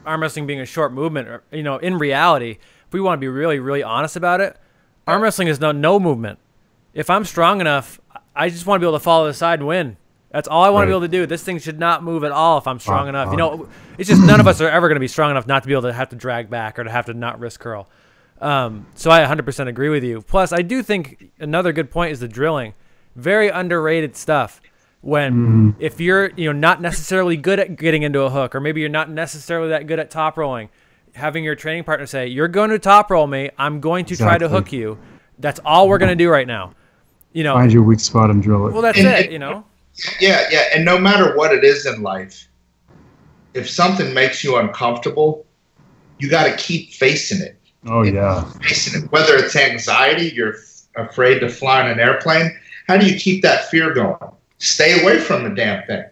arm wrestling being a short movement, in reality, if we want to be really, really honest about it, arm wrestling is no movement. If I'm strong enough, I just want to be able to follow the side and win. That's all I want to be able to do. This thing should not move at all if I'm strong enough. It's just none of us are ever going to be strong enough not to be able to have to drag back or to have to not wrist curl. So I 100% agree with you. Plus, I do think another good point is the drilling. Very underrated stuff. When if you're not necessarily good at getting into a hook, or maybe you're not necessarily that good at top rolling, having your training partner say, "You're going to top roll me. I'm going to try to hook you." That's all we're going to do right now. Find your weak spot and drill it. Well, that's it. Yeah. And no matter what it is in life, if something makes you uncomfortable, you got to keep facing it. Oh, yeah. Facing it. Whether it's anxiety, you're afraid to fly in an airplane, how do you keep that fear going? Stay away from the damn thing.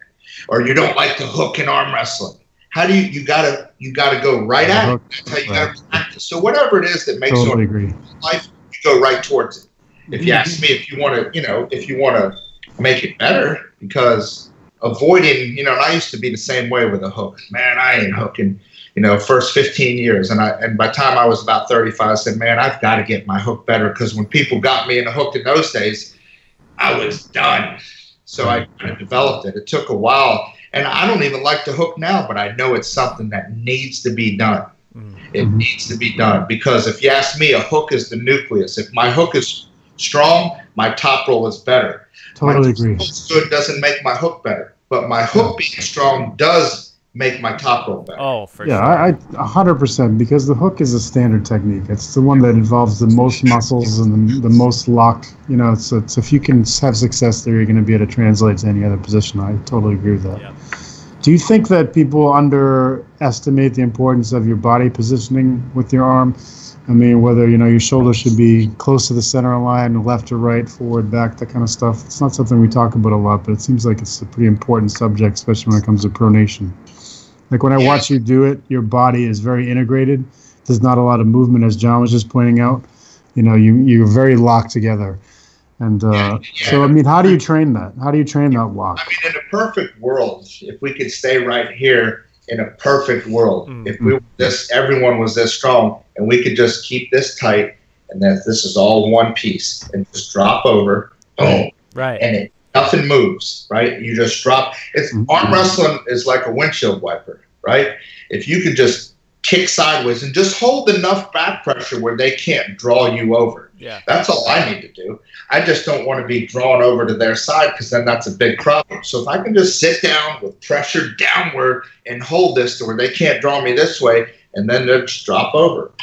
Or you don't like to hook in arm wrestling. How do you gotta go right at it. That's how you gotta practice. So whatever it is that makes you in life, you go right towards it. If you ask me if you want to make it better, because avoiding, and I used to be the same way with a hook. Man, I ain't hooking, first 15 years. And by the time I was about 35, I said, man, I've got to get my hook better, because when people got me in a hook in those days, I was done. So I kind of developed it. It took a while. And I don't even like to hook now, but I know it's something that needs to be done. It needs to be done, because if you ask me, a hook is the nucleus. If my hook is strong, my top roll is better. Totally agree. Good doesn't make my hook better, but my hook being strong does make my top roll better. Oh, for sure. Yeah, I 100%, because the hook is a standard technique. It's the one that involves the most muscles and the most lock. So if you can have success there, you're going to be able to translate to any other position. I totally agree with that. Yeah. Do you think that people underestimate the importance of your body positioning with your arm? Whether, your shoulder should be close to the center line, left or right, forward, back, that kind of stuff. It's not something we talk about a lot, but it seems like it's a pretty important subject, especially when it comes to pronation. Like when I watch you do it, your body is very integrated. There's not a lot of movement, as John was just pointing out. You're very locked together. And so, how do you train that? How do you train that lock? In a perfect world, if we could stay right here in a perfect world, if we were everyone was this strong, and we could just keep this tight, and that this is all one piece, and just drop over, boom, right, and nothing moves, right? You just drop. It's arm wrestling is like a windshield wiper, right? If you could just kick sideways and just hold enough back pressure where they can't draw you over. Yeah, that's all I need to do. I just don't want to be drawn over to their side, because then that's a big problem. So if I can just sit down with pressure downward and hold this to where they can't draw me this way, and then they'll just drop over.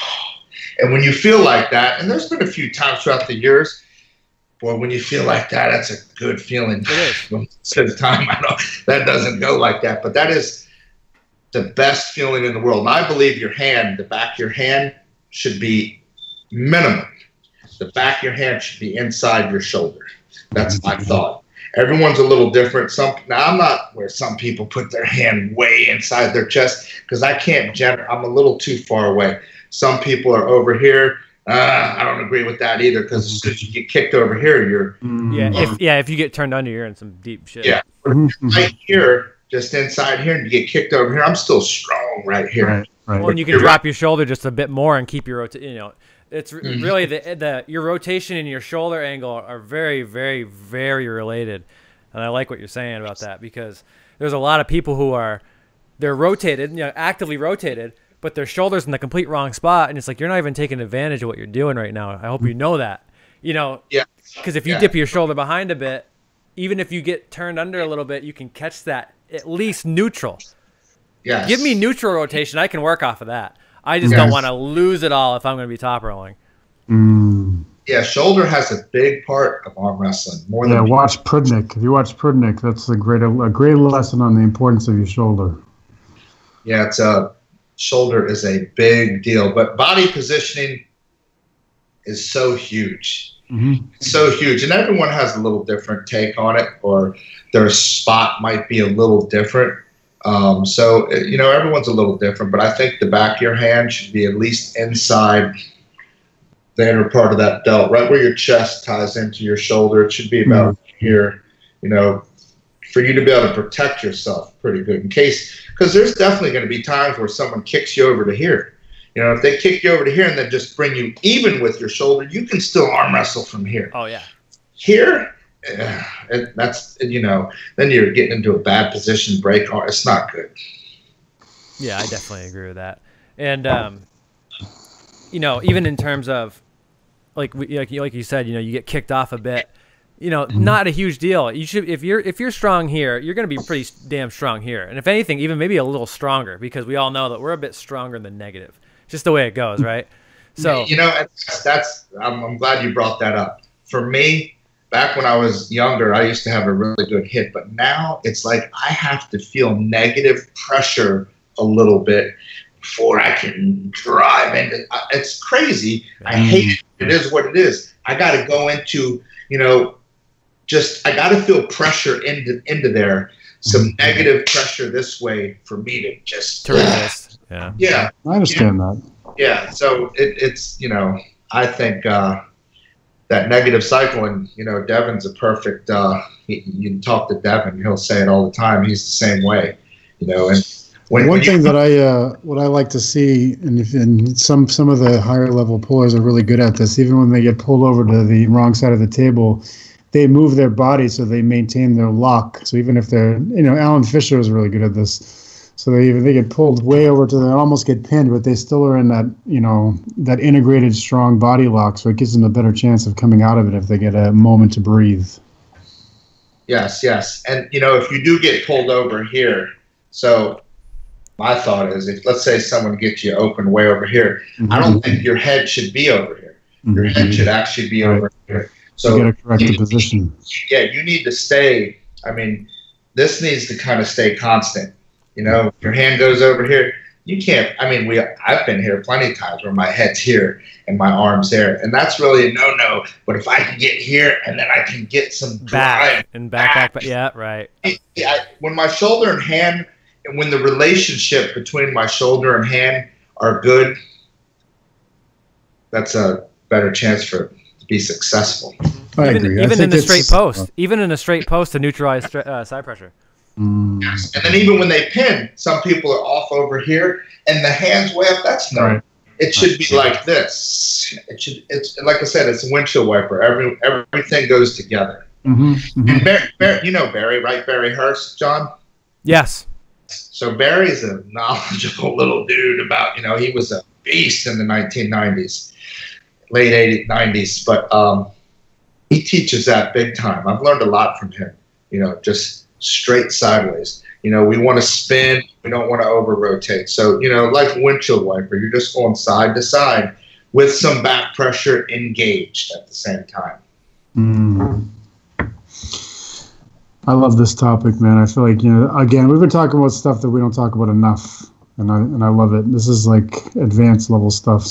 And when you feel like that, and there's been a few times throughout the years, boy, when you feel like that, that's a good feeling. It is. Most of the time, I know that doesn't go like that, but that is the best feeling in the world. And I believe your hand, the back of your hand, should be minimum. The back of your hand should be inside your shoulder. That's my thought. Everyone's a little different. Now, I'm not where some people put their hand way inside their chest, because I can't. I'm a little too far away. Some people are over here. I don't agree with that either, because as soon as you get kicked over here, you're if you get turned under, you're in some deep shit. Yeah, right here, just inside here, and you get kicked over here, I'm still strong right here. Right. Well, and you can drop your shoulder just a bit more and keep your it's really your rotation and your shoulder angle are very, very, very related. And I like what you're saying about that, because there's a lot of people who they're rotated, actively rotated, but their shoulder's in the complete wrong spot, and it's like, you're not even taking advantage of what you're doing right now. I hope you know that. Because if you dip your shoulder behind a bit, even if you get turned under a little bit, you can catch that at least neutral. Yes. Give me neutral rotation. I can work off of that. I just don't want to lose it all if I'm going to be top rolling. Yeah, shoulder has a big part of arm wrestling. More than watch Prudnik. If you watch Prudnik, that's a great lesson on the importance of your shoulder. Yeah, shoulder is a big deal, but body positioning is so huge. It's so huge, and everyone has a little different take on it, or their spot might be a little different. So everyone's a little different, but I think the back of your hand should be at least inside the inner part of that belt, right where your chest ties into your shoulder. It should be about here, for you to be able to protect yourself pretty good in case, because there's definitely going to be times where someone kicks you over to here. If they kick you over to here and then just bring you even with your shoulder, you can still arm wrestle from here. Oh, yeah. Here, that's, then you're getting into a bad position, break arm. It's not good. Yeah, I definitely agree with that. And, even in terms of, like you said, you get kicked off a bit, not a huge deal. You should, if you're strong here, you're going to be pretty damn strong here. And if anything, even maybe a little stronger, because we all know that we're a bit stronger than negative. Just the way it goes, right? So I'm glad you brought that up. For me, back when I was younger, I used to have a really good hit, but now it's like I have to feel negative pressure a little bit before I can drive into. It's crazy. I hate it. It is what it is. I got to go into, I got to feel pressure into there. Some negative pressure this way for me to just resist. Yeah, I understand that. Yeah, so it's I think that negative cycle, and Devin's a perfect. You can talk to Devin; he'll say it all the time. He's the same way, And one thing that what I like to see, and some of the higher level pullers are really good at this. Even when they get pulled over to the wrong side of the table, they move their body so they maintain their lock. So even if they're, Alan Fisher is really good at this. So they get pulled way over to almost get pinned, but they still are in that, that integrated strong body lock. So it gives them a better chance of coming out of it if they get a moment to breathe. Yes. And, if you do get pulled over here, so my thought is, if let's say someone gets you open way over here, I don't think your head should be over here. Your head should actually be over here. So you got to correct the position. Yeah, you need to stay. I mean, this needs to kind of stay constant. Your hand goes over here. You can't. I mean, I've been here plenty of times where my head's here and my arm's there, and that's really a no-no. But if I can get here and then I can get some drive back. Yeah, right. When my shoulder and hand, and when the relationship between my shoulder and hand are good, that's a better chance to be successful. I agree. Even in the straight post, to neutralize side pressure. Yes. And then even when they pin, some people are off over here, and the hands way up. That's no. Right. It should be like this. It's like I said, it's a windshield wiper. Everything goes together. And Barry, you know Barry, right? Barry Hurst, John? Yes. So Barry's a knowledgeable little dude about, he was a beast in the 1990s, late 90s. But he teaches that big time. I've learned a lot from him, just straight sideways. We want to spin. We don't want to over-rotate. So, like a windshield wiper, you're just going side to side with some back pressure engaged at the same time. I love this topic, man. I feel like, again, we've been talking about stuff that we don't talk about enough, and I love it. This is like advanced level stuff.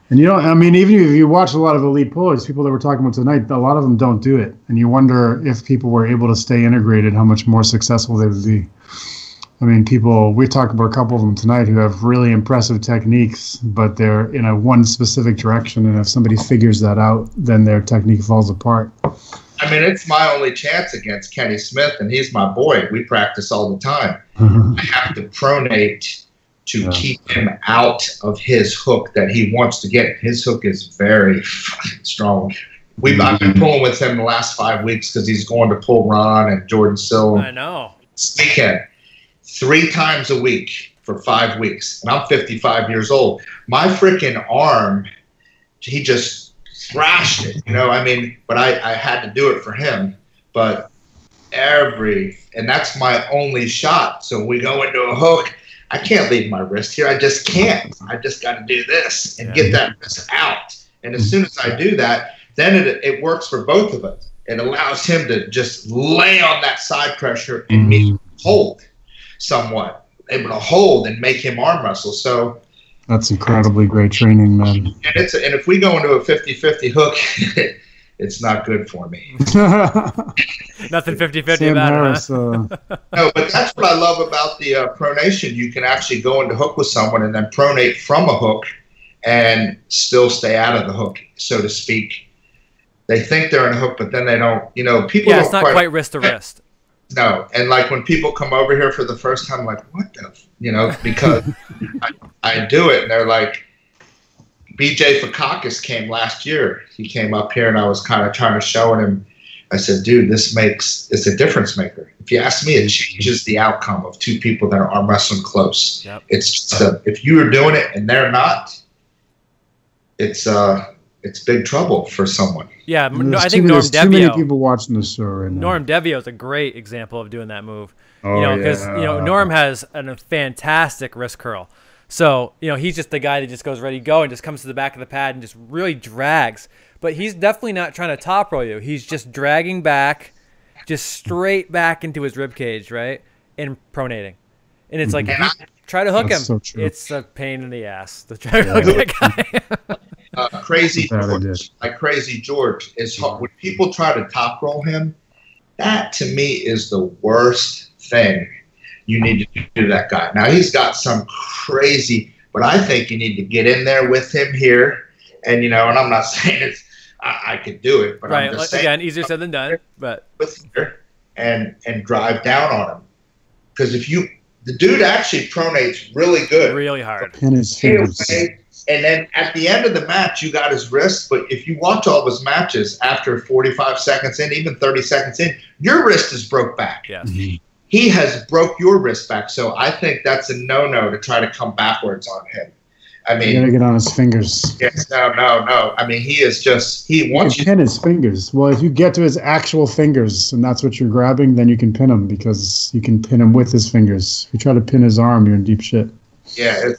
And, even if you watch a lot of elite pullers, people that we're talking about tonight, a lot of them don't do it. And you wonder if people were able to stay integrated, how much more successful they would be. We talked about a couple of them tonight who have really impressive techniques, but they're in one specific direction. And if somebody figures that out, then their technique falls apart. It's my only chance against Kenny Smith, and he's my boy. We practice all the time. I have to pronate to keep him out of his hook that he wants to get. His hook is very fucking strong. I've been pulling with him the last 5 weeks because he's going to pull Ron and Jordan Sill. I know. This weekend, 3 times a week for 5 weeks. And I'm 55 years old. My freaking arm, he just thrashed it, but I had to do it for him. But and that's my only shot. So we go into a hook. I can't leave my wrist here. I just can't. I just got to do this and get that wrist out. And as soon as I do that, then it works for both of us. It allows him to just lay on that side pressure and me hold somewhat, able to hold and make him arm wrestle. So that's incredibly great training, man. And if we go into a 50-50 hook, it's not good for me. Nothing 50-50 about it, huh? No, but that's what I love about the pronation. You can actually go into hook with someone and then pronate from a hook and still stay out of the hook, so to speak. They think they're in a hook, but then they don't. People don't it's not quite wrist to wrist. No, and like when people come over here for the first time, like, what the, because I do it, and they're like, BJ Fakakis came last year. He came up here, and I was kind of trying to show him. I said, dude, it's a difference maker. If you ask me, it changes the outcome of 2 people that are arm wrestling close. Yep. It's just if you are doing it and they're not, it's big trouble for someone. Yeah, I think Norm Devio. Too many people watching the show right now. Norm Devio is a great example of doing that move. Because Norm has a fantastic wrist curl. So, he's just the guy that just goes ready to go and just comes to the back of the pad and just really drags. But he's definitely not trying to top roll you. He's just dragging back, just straight back into his rib cage, right? And pronating. And it's like, if you try to hook him, so it's a pain in the ass to try to hook that guy. Crazy George is hard. When people try to top roll him, that to me is the worst thing you need to do to that guy. Now he's got some crazy, but I think you need to get in there with him here, and and I'm not saying I could do it, but I'm just saying, again, easier said than done. But with here and drive down on him, because the dude actually pronates really good, really hard, pin his fingers. And then at the end of the match, you got his wrist. But if you watch all of his matches after 45 seconds in, even 30 seconds in, your wrist is broke back. Yes. He has broke your wrist back. So I think that's a no-no to try to come backwards on him. You gotta get on his fingers. Yes, no. He is just, he wants you to pin his fingers. Well, if you get to his actual fingers and that's what you're grabbing, then you can pin him because you can pin him with his fingers. If you try to pin his arm, you're in deep shit. Yeah,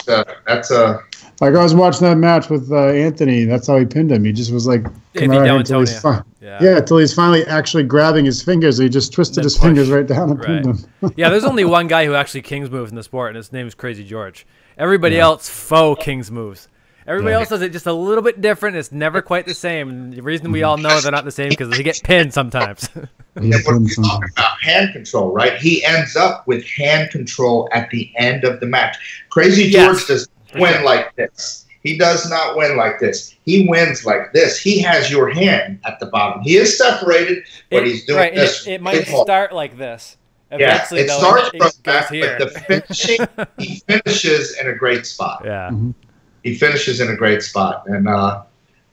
like I was watching that match with Anthony. That's how he pinned him. He just was like, until he's finally actually grabbing his fingers. He just twisted his fingers right down and pinned him. Yeah, there's only one guy who actually kings moves in the sport, and his name is Crazy George. Everybody else faux kings moves. Everybody else does it just a little bit different. It's never quite the same. And the reason we all know they're not the same because they get pinned sometimes. We're talking about hand control, right? He ends up with hand control at the end of the match. Crazy George does not win like this. He does not win like this. He wins like this. He has your hand at the bottom. He is separated, but he's doing this. It might start like this. Eventually, it though, starts it from goes back, here. but the finishing, he finishes in a great spot. Yeah. He finishes in a great spot, and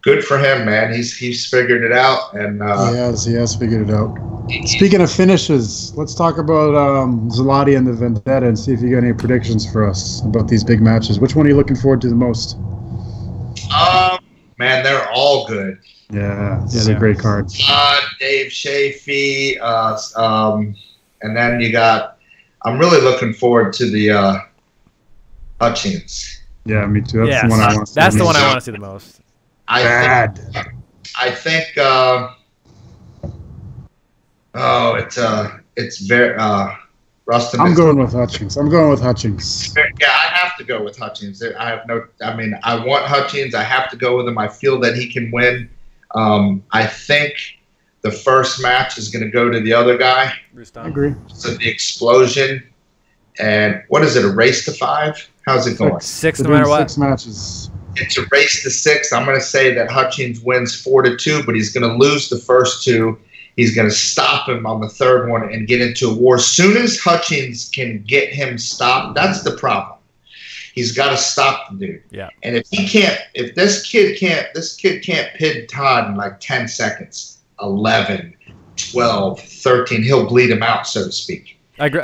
good for him, man. He's figured it out, and he has figured it out. Speaking of finishes, let's talk about Zlati and the Vendetta and see if you got any predictions for us about these big matches. Which one are you looking forward to the most? Man, they're all good. Yeah, this is a great card. Dave Shafee, and then you got. I'm really looking forward to the Hutchins. Yeah, me too. That's the one I want to see. That's the one I want to see the most. I think. It's very. Rustin. I'm going with Hutchins. Yeah, I have to go with Hutchins. I want Hutchins. I have to go with him. I feel that he can win. I think the first match is going to go to the other guy. I agree. So the explosion. And what is it, a race to 5? How's it going? Six, no matter what. 6 matches. It's a race to 6. I'm going to say that Hutchins wins 4-2, but he's going to lose the first 2. He's going to stop him on the third one and get into a war. As soon as Hutchins can get him stopped, that's the problem. He's got to stop the dude. Yeah. And if this kid can't pin Todd in like 10 seconds, 11, 12, 13, he'll bleed him out, so to speak. I agree.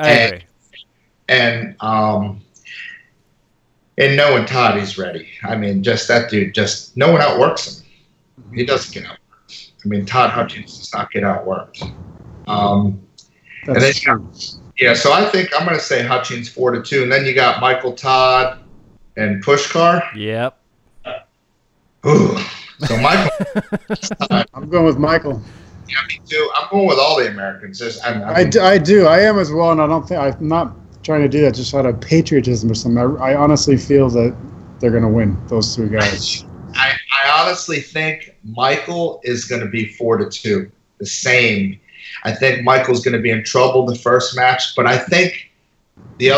And knowing Todd, he's ready. I mean, just that dude, no one outworks him. He doesn't get outworked. I mean, Todd Hutchins does not get outworked. And then so I think I'm going to say Hutchins 4-2, and then you got Michael Todd and Pushkar. Yep. Ooh. So Michael. I'm going with Michael. Yeah, me too. I'm going with all the Americans. I do. I am as well, and I'm not trying to do that just out of patriotism or something. I honestly feel that they're going to win, those 3 guys. I honestly think Michael is going to be 4-2, the same. I think Michael's going to be in trouble the first match, but I think the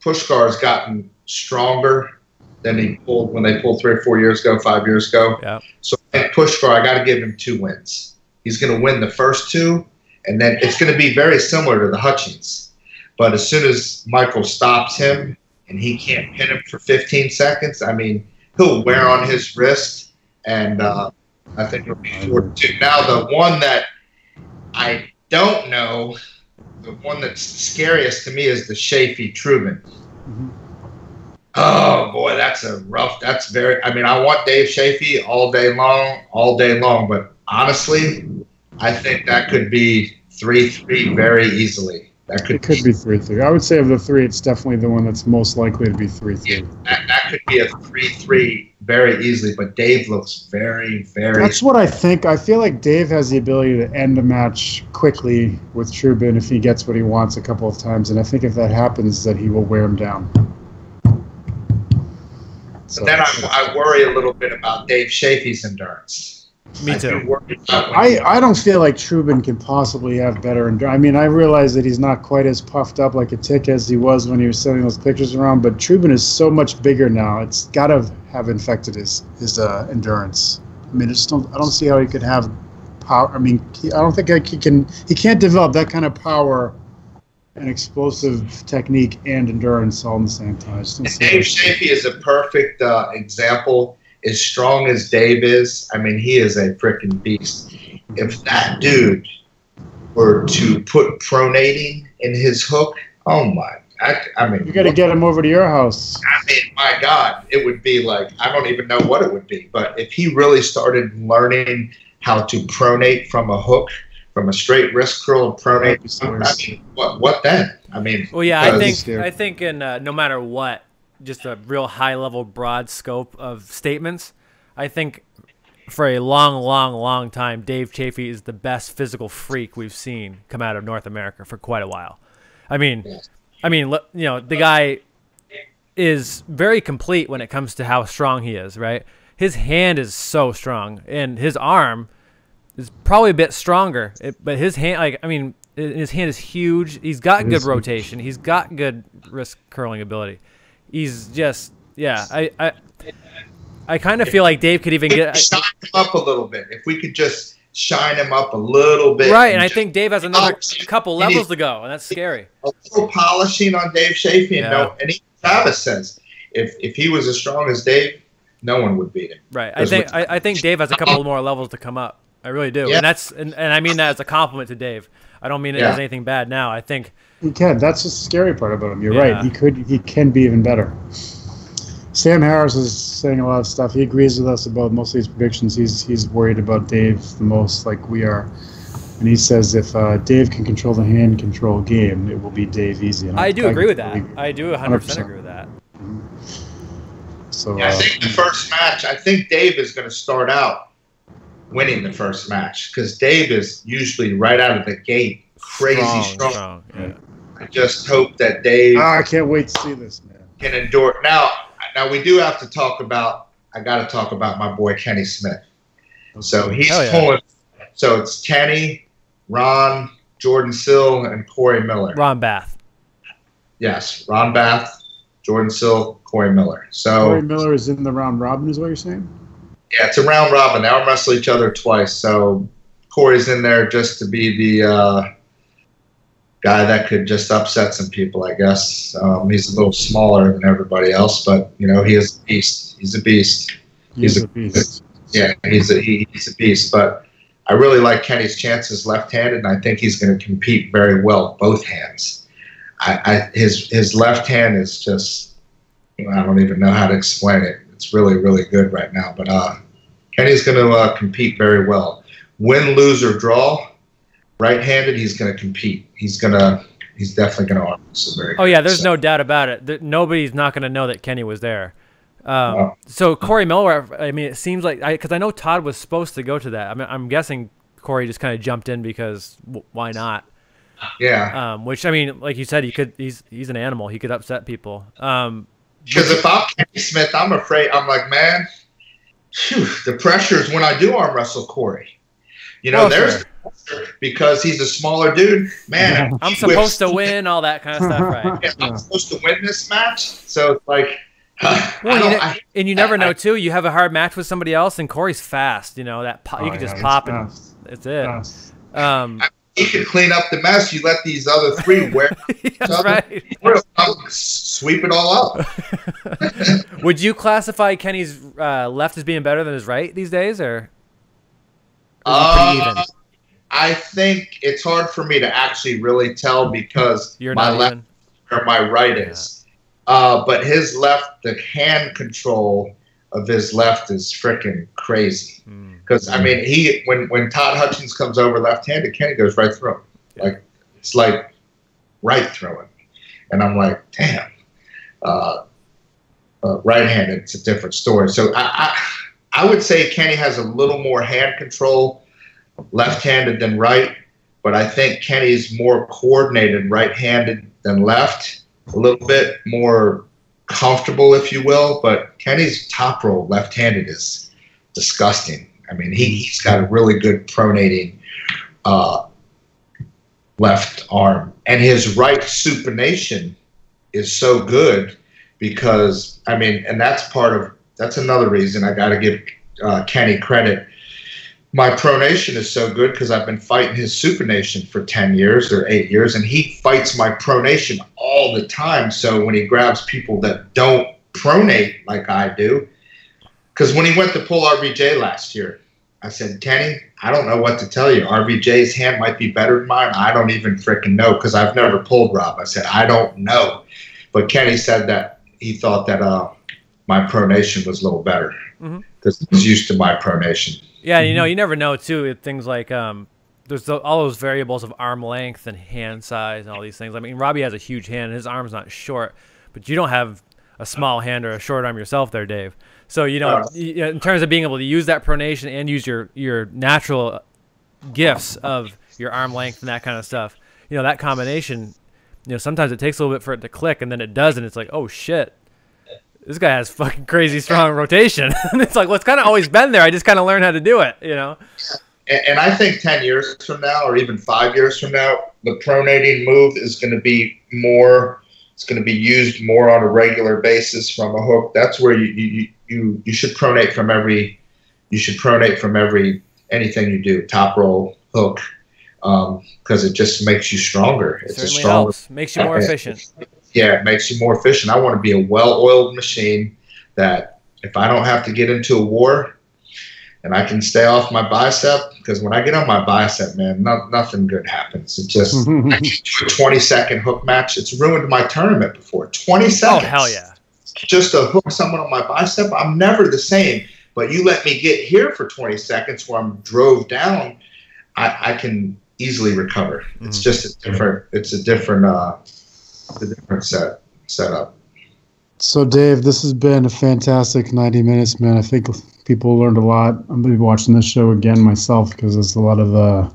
Pushkar has gotten stronger than he pulled when they pulled 3 or 4 years ago, 5 years ago. Yeah. So I think Pushkar, I got to give him 2 wins. He's going to win the first 2, and then it's going to be very similar to the Hutchins. But as soon as Michael stops him and he can't pin him for 15 seconds, I mean, he'll wear on his wrist, and I think it'll be 4-2. Now, the one that I don't know, the one that's scariest to me is the Shafee-Trubin. Mm-hmm. Oh, boy, I want Dave Shafee all day long, but honestly, I think that could be 3-3 very easily. It could be 3-3. I would say of the 3, it's definitely the one that's most likely to be 3-3. Yeah, that could be a 3-3 very easily, but Dave looks very, very... That's what I think. I feel like Dave has the ability to end a match quickly with Trubin if he gets what he wants a couple of times, and I think if that happens, that he will wear him down. But then I worry a little bit about Dave Shafee's endurance. Me too. I don't feel like Trubin can possibly have better endurance. I mean, I realize that he's not quite as puffed up like a tick as he was when he was sending those pictures around, but Trubin is so much bigger now. It's got to have infected his endurance. I mean, I don't see how he could have power. I mean, I don't think he can't develop that kind of power and explosive technique and endurance all in the same time. Dave Shafee is a perfect example. As strong as Dave is, I mean, he is a freaking beast. If that dude were to put pronating in his hook, oh my! I mean, you got to get him over to your house. I mean, my God, it would be like, I don't even know what it would be. But if he really started learning how to pronate from a hook, from a straight wrist curl and pronate, I mean, what then? I mean, well, yeah, I think in no matter what. Just a real high-level, broad scope of statements. I think for a long time, Dave Shafee is the best physical freak we've seen come out of North America for quite a while. I mean, the guy is very complete when it comes to how strong he is, right? His hand is so strong, and his arm is probably a bit stronger. But his hand, his hand is huge. He's got good rotation. He's got good wrist curling ability. He's just, I kind of feel like Dave could even shock him up a little bit. If we could just shine him up a little bit. Right, and I think Dave has another couple He levels needs to go, and that's scary. a little polishing on Dave Chaffee. And Yeah. and even Travis says if he was as strong as Dave, no one would beat him. Right. I think Dave has a couple more levels to come up. I really do. Yeah. And I mean that as a compliment to Dave. I don't mean it as anything bad now. I think He can. That's just the scary part about him. You're Yeah. right. He can be even better. Sam Harris is saying a lot of stuff. He agrees with us about most of these predictions. He's worried about Dave the most, like we are. And he says if Dave can control the hand control game, it will be Dave easy. And I do agree with that. agree. I do 100% agree with that. So I think the first match, I think Dave is going to start out winning the first match because Dave is usually right out of the gate crazy strong. Yeah. I just hope that Dave I can't wait to see this, man. can endure. Now we do have to talk about. I got to talk about my boy Kenny Smith. So he's Hell yeah. pulling. So it's Kenny, Ron, Jordan Sill, and Corey Miller. Ron Bath. Yes, Ron Bath, Jordan Sill, Corey Miller. So Corey Miller is in the round robin, is what you're saying? yeah, it's a round robin. They arm wrestle each other twice. So Corey's in there just to be the guy that could just upset some people, I guess. He's a little smaller than everybody else, but he is a beast. He's a beast. He's a beast. Yeah, he's a beast. But I really like Kenny's chances left-handed, and I think he's going to compete very well both hands. His left hand is just, I don't even know how to explain it. It's really, really good right now. But Kenny's going to compete very well. Win, lose, or draw, right-handed, he's going to compete. He's definitely going to arm wrestle very good. Oh yeah, there's no doubt about it. Nobody's not going to know that Kenny was there. So Corey Miller, I mean, it seems like because I know Todd was supposed to go to that. I mean, I'm guessing Corey just kind of jumped in because why not? Yeah. Which I mean, like you said, he's an animal. He could upset people. Because if I'm Kenny Smith, I'm afraid. I'm like, man, phew, the pressure is when I do arm wrestle Corey. There's the pressure because he's a smaller dude. Man, I'm supposed to win, all that kind of stuff, right? Yeah, I'm supposed to win this match, so it's like. And you never know too. You have a hard match with somebody else, and Corey's fast. You can just pop and that's it. He could clean up the mess. You let these other three wear. That's right. Sweep it all up. Would you classify Kenny's left as being better than his right these days, or? Is he pretty even? I think it's hard for me to actually really tell because my left or my right is. But his left, the hand control of his left is freaking crazy. Because I mean, when Todd Hutchins comes over left-handed, Kenny goes right through him. Like it's like right through him, and I'm like, damn. Right-handed, it's a different story. So I would say Kenny has a little more hand control left-handed than right, but I think Kenny's more coordinated right-handed than left. A little bit more comfortable, if you will, but Kenny's top roll left-handed is disgusting. I mean, he's got a really good pronating left arm, and his right supination is so good because I mean, and that's another reason I got to give Kenny credit. My pronation is so good because I've been fighting his supination for 10 years or 8 years, and he fights my pronation all the time. So when he grabs people that don't pronate like I do, because when he went to pull RVJ last year, I said, Kenny, I don't know what to tell you. RVJ's hand might be better than mine. I don't even freaking know because I've never pulled Rob. I said, I don't know. But Kenny said that he thought that my pronation was a little better because he's used to my pronation. Yeah, you never know too. With things like there's all those variables of arm length and hand size and all these things. I mean, Robbie has a huge hand; his arm's not short, but you don't have a small hand or a short arm yourself, there, Dave. So in terms of being able to use that pronation and use your natural gifts of your arm length and that kind of stuff, that combination, sometimes it takes a little bit for it to click, and then it does, and it's like, oh shit. This guy has fucking crazy strong rotation. And it's like, well, it's kind of always been there. I just kind of learned how to do it, And I think 10 years from now or even 5 years from now, the pronating move is going to be more, it's going to be used more on a regular basis from a hook. That's where you should pronate from every anything you do, top roll, hook, because it just makes you stronger. It's Certainly a stronger, helps. Makes you more efficient. Yeah, it makes you more efficient. I want to be a well-oiled machine that if I don't have to get into a war and I can stay off my bicep, because when I get on my bicep, man, nothing good happens. It just, I get to a 20-second hook match. It's ruined my tournament before. 20 seconds. Oh, hell yeah. Just to hook someone on my bicep, I'm never the same. But you let me get here for 20 seconds where I'm drove down, I can easily recover. It's just a different setup. So, Dave, this has been a fantastic 90 minutes, man. I think people learned a lot. I'm going to be watching this show again myself because there's a lot of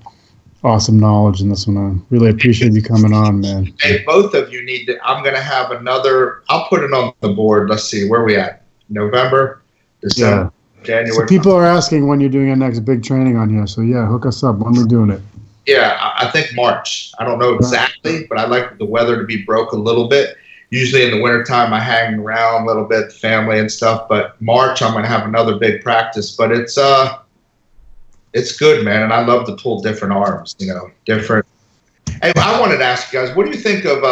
awesome knowledge in this one. I really appreciate you coming on, man. Hey, both of you need to. I'm going to have another. I'll put it on the board. Let's see. Where are we at? November? December? Yeah. January? So people are asking when you're doing your next big training on here. So, yeah, hook us up. When we're doing it. Yeah, I think March. I don't know exactly, but I like the weather to be broke a little bit. Usually in the wintertime, I hang around a little bit, the family and stuff. But March, I'm going to have another big practice. But it's good, man. And I love to pull different arms, different. Hey, I wanted to ask you guys, what do you think of,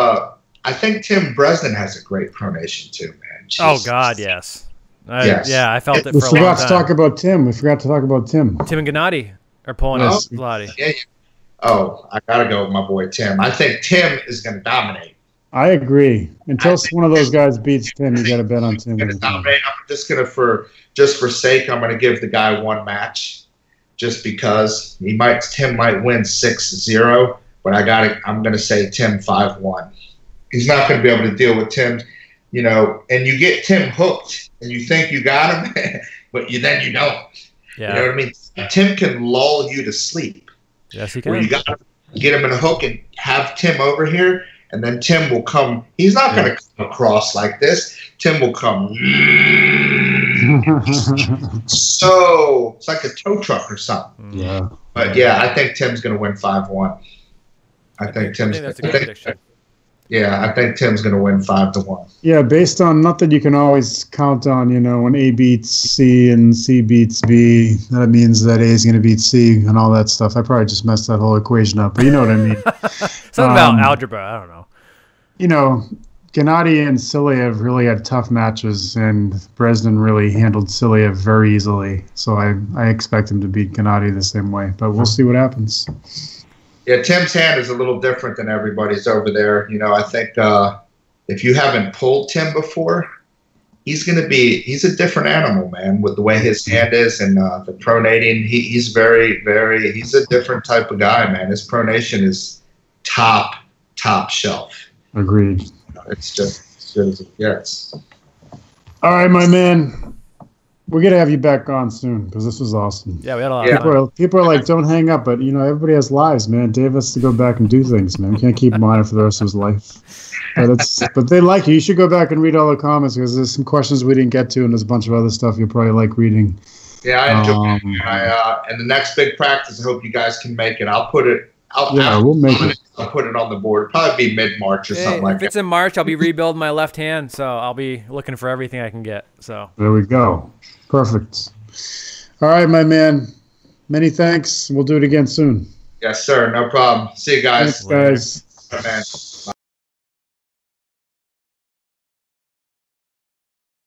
I think Tim Bresnan has a great pronation too, man. Jesus. Oh, God, yes. Yes. Yeah, I felt it for a We long forgot time. to talk about Tim. We forgot to talk about Tim. Tim and Gennady are pulling his Vladi. Yeah. Oh, I got to go with my boy Tim. I think Tim is going to dominate. I agree. Until one of those guys beats Tim, you got to bet on Tim. I'm just going to, for sake, I'm going to give the guy one match, just because Tim might win 6-0, but I'm going to say Tim 5-1. He's not going to be able to deal with Tim, and you get Tim hooked, and you think you got him, but then you don't. Yeah. You know what I mean? Tim can lull you to sleep. Yes, he can. Where you got to get him in a hook and have Tim over here, and then Tim will come. He's not going to come across like this. Tim will come. So it's like a tow truck or something. Yeah. But yeah, I think Tim's going to win 5-1. I think that's a good prediction. Yeah, I think Tim's going to win 5-1. Yeah, based on, not that you can always count on, when A beats C and C beats B, that means that A is going to beat C and all that stuff. I probably just messed that whole equation up, but you know what I mean. Something about algebra, I don't know. Gennady and Siliev really had tough matches, and Bresnan really handled Siliev very easily. So I expect him to beat Gennady the same way, but we'll see what happens. Yeah, Tim's hand is a little different than everybody's over there. I think if you haven't pulled Tim before, he's a different animal, man, with the way his hand is and the pronating. He's very, very, he's a different type of guy, man. His pronation is top shelf. Agreed. It's just as good as it gets. All right, my man. We're going to have you back on soon because this was awesome. Yeah, we had a lot of fun. People are like, don't hang up, but, everybody has lives, man. Dave has to go back and do things, man. We can't keep him on it for the rest of his life. But they like you. You should go back and read all the comments because there's some questions we didn't get to, and there's a bunch of other stuff you'll probably like reading. Yeah, I enjoy it. And the next big practice, I hope you guys can make it. We'll make it. I'll put it on the board. It'll probably be mid-March or something like that. If it's in March, I'll be rebuilding my left hand, so I'll be looking for everything I can get. So there we go. Perfect. All right, my man. Many thanks. We'll do it again soon. Yes, sir. No problem. See you guys. Thanks, guys. Bye, man.